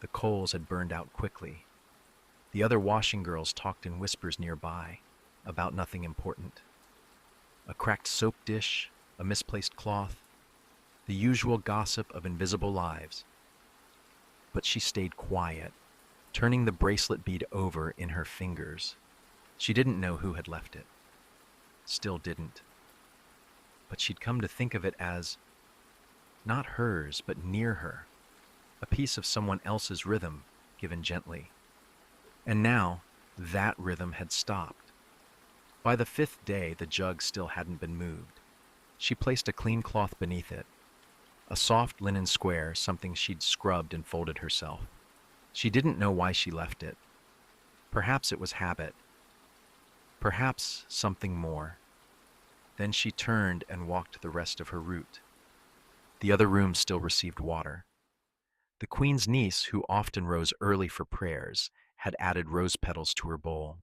The coals had burned out quickly. The other washing girls talked in whispers nearby, about nothing important. A cracked soap dish, a misplaced cloth, the usual gossip of invisible lives. But she stayed quiet, turning the bracelet bead over in her fingers. She didn't know who had left it. Still didn't. But she'd come to think of it as not hers, but near her, a piece of someone else's rhythm, given gently. And now, that rhythm had stopped. By the 5th day, the jug still hadn't been moved. She placed a clean cloth beneath it, a soft linen square, something she'd scrubbed and folded herself. She didn't know why she left it. Perhaps it was habit. Perhaps something more. Then she turned and walked the rest of her route. The other rooms still received water. The queen's niece, who often rose early for prayers, had added rose petals to her bowl.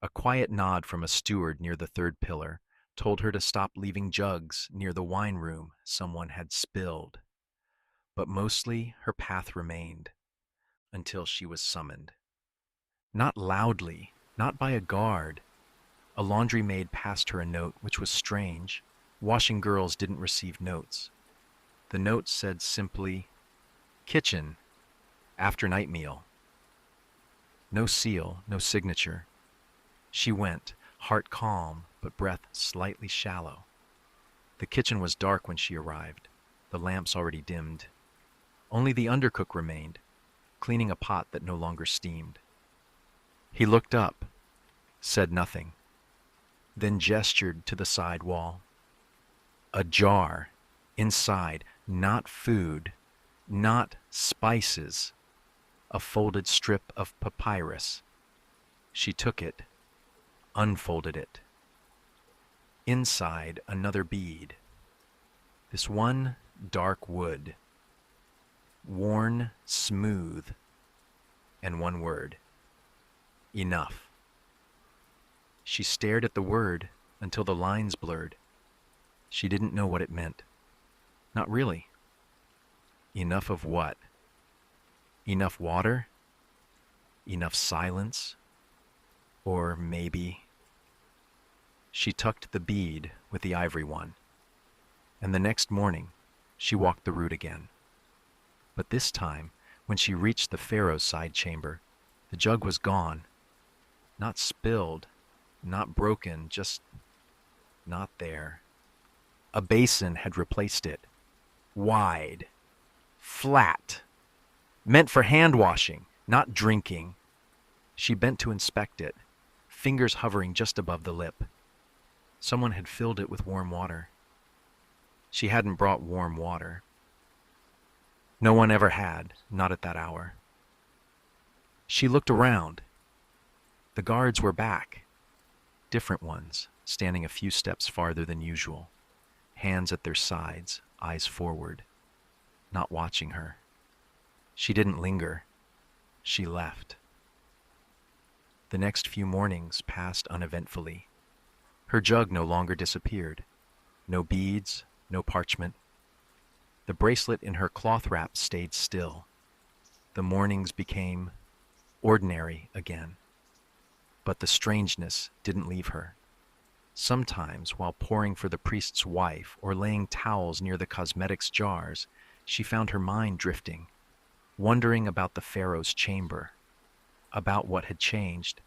A quiet nod from a steward near the 3rd pillar told her to stop leaving jugs near the wine room someone had spilled. But mostly her path remained, until she was summoned. Not loudly, not by a guard. A laundry maid passed her a note, which was strange. Washing girls didn't receive notes. The note said simply, "Kitchen, after night meal." No seal, no signature. She went, heart calm, but breath slightly shallow. The kitchen was dark when she arrived, the lamps already dimmed. Only the undercook remained, cleaning a pot that no longer steamed. He looked up, said nothing, then gestured to the side wall. A jar, inside, not food, not spices, a folded strip of papyrus. She took it, unfolded it. Inside, another bead. This one dark wood, worn smooth, and one word: enough. She stared at the word until the lines blurred. She didn't know what it meant. Not really. Enough of what? Enough water? Enough silence? Or maybe... She tucked the bead with the ivory one, and the next morning she walked the route again. But this time, when she reached the Pharaoh's side chamber, the jug was gone. Not spilled, not broken, just not there. A basin had replaced it. Wide, flat, meant for hand washing, not drinking. She bent to inspect it, fingers hovering just above the lip. Someone had filled it with warm water. She hadn't brought warm water. No one ever had, not at that hour. She looked around. The guards were back. Different ones, standing a few steps farther than usual, hands at their sides, eyes forward, not watching her. She didn't linger. She left. The next few mornings passed uneventfully. Her jug no longer disappeared. No beads, no parchment. The bracelet in her cloth wrap stayed still. The mornings became ordinary again. But the strangeness didn't leave her. Sometimes, while pouring for the priest's wife or laying towels near the cosmetics jars, she found her mind drifting, wondering about the Pharaoh's chamber, about what had changed,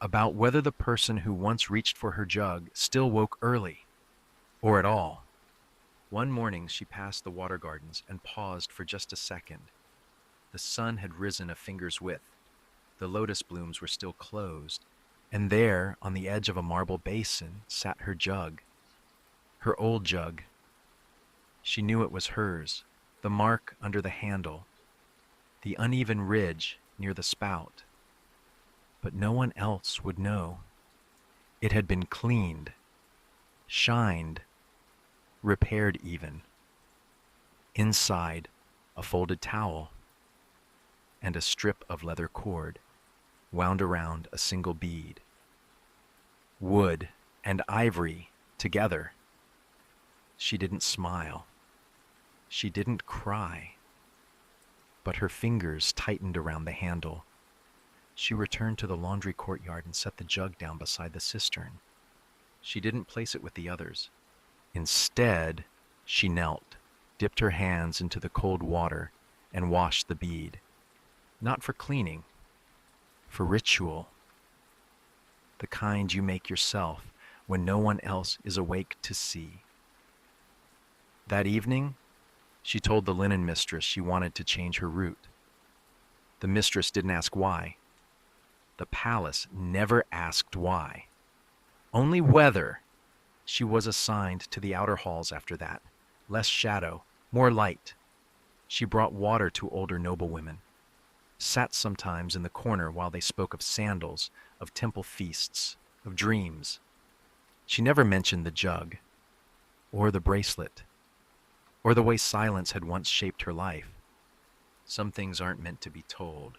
about whether the person who once reached for her jug still woke early, or at all. One morning she passed the water gardens and paused for just a second. The sun had risen a finger's width. The lotus blooms were still closed, and there, on the edge of a marble basin, sat her jug. Her old jug. She knew it was hers, the mark under the handle, the uneven ridge near the spout. But no one else would know. It had been cleaned, shined, repaired even. Inside, a folded towel and a strip of leather cord wound around a single bead. Wood and ivory together. She didn't smile. She didn't cry. But her fingers tightened around the handle. She returned to the laundry courtyard and set the jug down beside the cistern. She didn't place it with the others. Instead, she knelt, dipped her hands into the cold water, and washed the bead. Not for cleaning, for ritual. The kind you make yourself when no one else is awake to see. That evening, she told the linen mistress she wanted to change her route. The mistress didn't ask why. The palace never asked why. Only whether. She was assigned to the outer halls after that. Less shadow, more light. She brought water to older noblewomen. Sat sometimes in the corner while they spoke of sandals, of temple feasts, of dreams. She never mentioned the jug, or the bracelet, or the way silence had once shaped her life. Some things aren't meant to be told.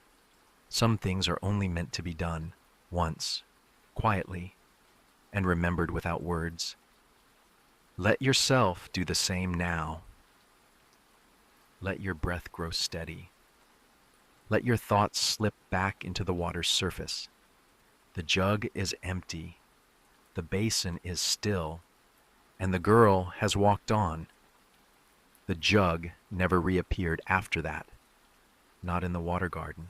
Some things are only meant to be done, once, quietly, and remembered without words. Let yourself do the same now. Let your breath grow steady. Let your thoughts slip back into the water's surface. The jug is empty, the basin is still, and the girl has walked on. The jug never reappeared after that. Not in the water garden,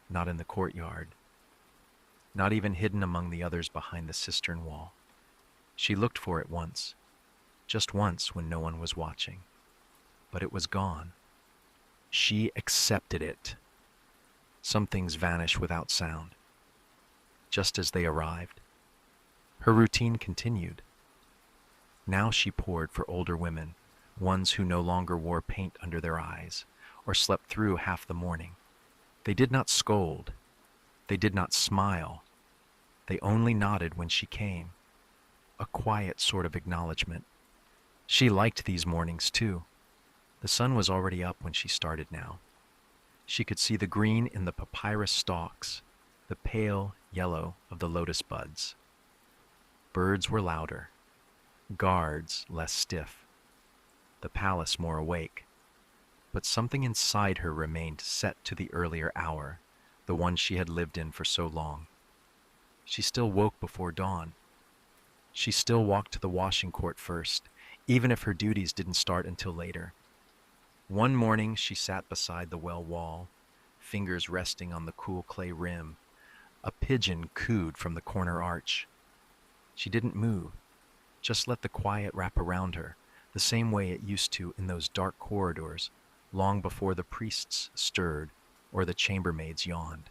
not in the courtyard, not even hidden among the others behind the cistern wall. She looked for it once, just once when no one was watching, but it was gone. She accepted it. Some things vanish without sound, just as they arrived. Her routine continued. Now she poured for older women, ones who no longer wore paint under their eyes or slept through half the morning. They did not scold. They did not smile. They only nodded when she came, a quiet sort of acknowledgement. She liked these mornings too. The sun was already up when she started now. She could see the green in the papyrus stalks, the pale yellow of the lotus buds. Birds were louder, guards less stiff, the palace more awake. But something inside her remained set to the earlier hour, the one she had lived in for so long. She still woke before dawn. She still walked to the washing court first, even if her duties didn't start until later. One morning she sat beside the well wall, fingers resting on the cool clay rim. A pigeon cooed from the corner arch. She didn't move, just let the quiet wrap around her, the same way it used to in those dark corridors, long before the priests stirred or the chambermaids yawned.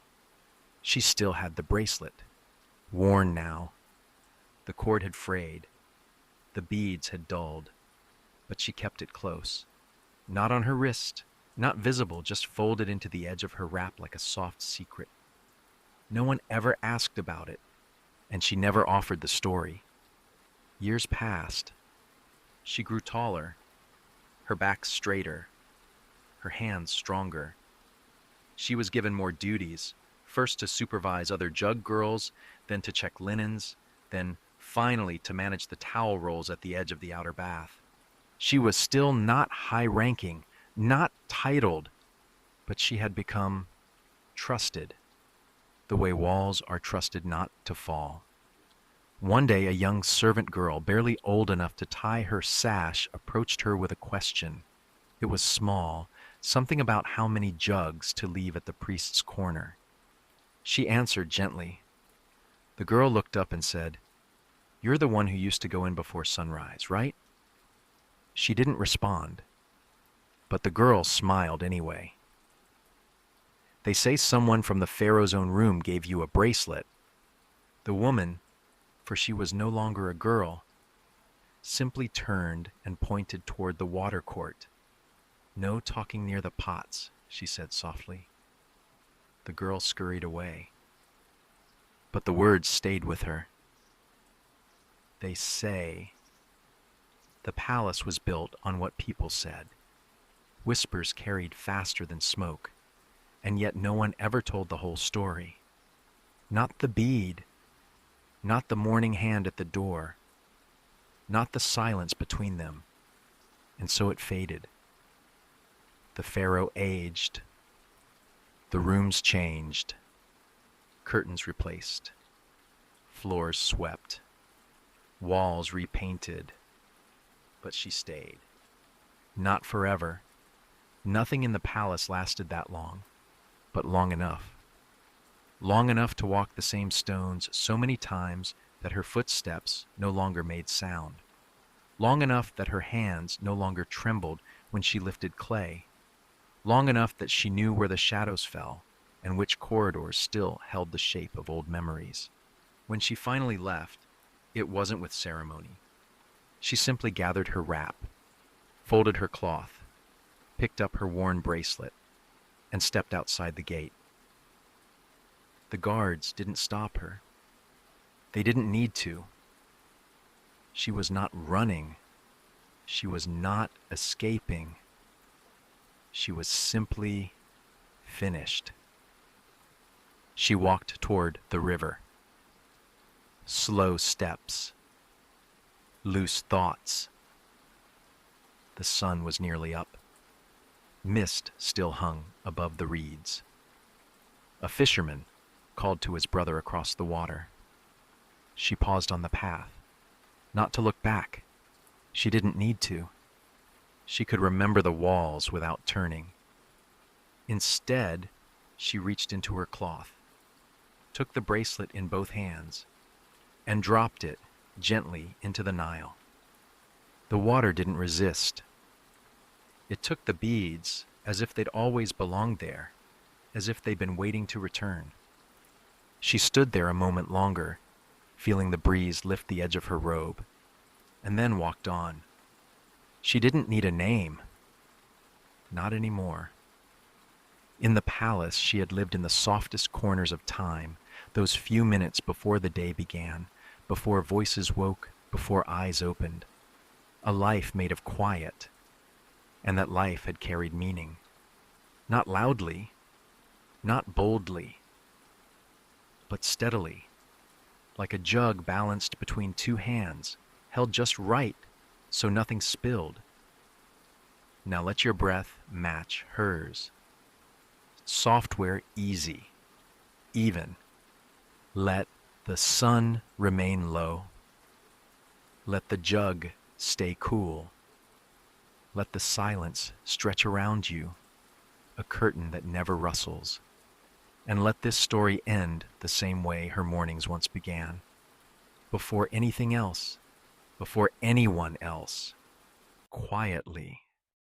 She still had the bracelet, worn now. The cord had frayed, the beads had dulled, but she kept it close. Not on her wrist, not visible, just folded into the edge of her wrap like a soft secret. No one ever asked about it, and she never offered the story. Years passed. She grew taller, her back straighter, her hands stronger. She was given more duties, first to supervise other jug girls, then to check linens, then finally to manage the towel rolls at the edge of the outer bath. She was still not high-ranking, not titled, but she had become trusted, the way walls are trusted not to fall. One day, a young servant girl, barely old enough to tie her sash, approached her with a question. It was small, something about how many jugs to leave at the priest's corner. She answered gently. The girl looked up and said, "You're the one who used to go in before sunrise, right?" She didn't respond, but the girl smiled anyway. "They say someone from the Pharaoh's own room gave you a bracelet." The woman, for she was no longer a girl, simply turned and pointed toward the water court. "No talking near the pots," she said softly. The girl scurried away, but the words stayed with her. They say. The palace was built on what people said. Whispers carried faster than smoke, and yet no one ever told the whole story. Not the bead, not the morning hand at the door, not the silence between them, and so it faded. The pharaoh aged. The rooms changed. Curtains replaced. Floors swept. Walls repainted. But she stayed. Not forever. Nothing in the palace lasted that long, but long enough. Long enough to walk the same stones so many times that her footsteps no longer made sound. Long enough that her hands no longer trembled when she lifted clay. Long enough that she knew where the shadows fell and which corridors still held the shape of old memories. When she finally left, it wasn't with ceremony. She simply gathered her wrap, folded her cloth, picked up her worn bracelet, and stepped outside the gate. The guards didn't stop her. They didn't need to. She was not running. She was not escaping. She was simply finished. She walked toward the river. Slow steps. Loose thoughts. The sun was nearly up. Mist still hung above the reeds. A fisherman called to his brother across the water. She paused on the path, not to look back. She didn't need to. She could remember the walls without turning. Instead, she reached into her cloth, took the bracelet in both hands, and dropped it gently into the Nile. The water didn't resist. It took the beads as if they'd always belonged there, as if they'd been waiting to return. She stood there a moment longer, feeling the breeze lift the edge of her robe, and then walked on. She didn't need a name. Not anymore. In the palace, she had lived in the softest corners of time, those few minutes before the day began, before voices woke, before eyes opened. A life made of quiet, and that life had carried meaning. Not loudly, not boldly, but steadily, like a jug balanced between two hands, held just right so nothing spilled. Now let your breath match hers. Software easy, even. Let the sun remain low. Let the jug stay cool. Let the silence stretch around you, a curtain that never rustles. And let this story end the same way her mornings once began. Before anything else, before anyone else, quietly.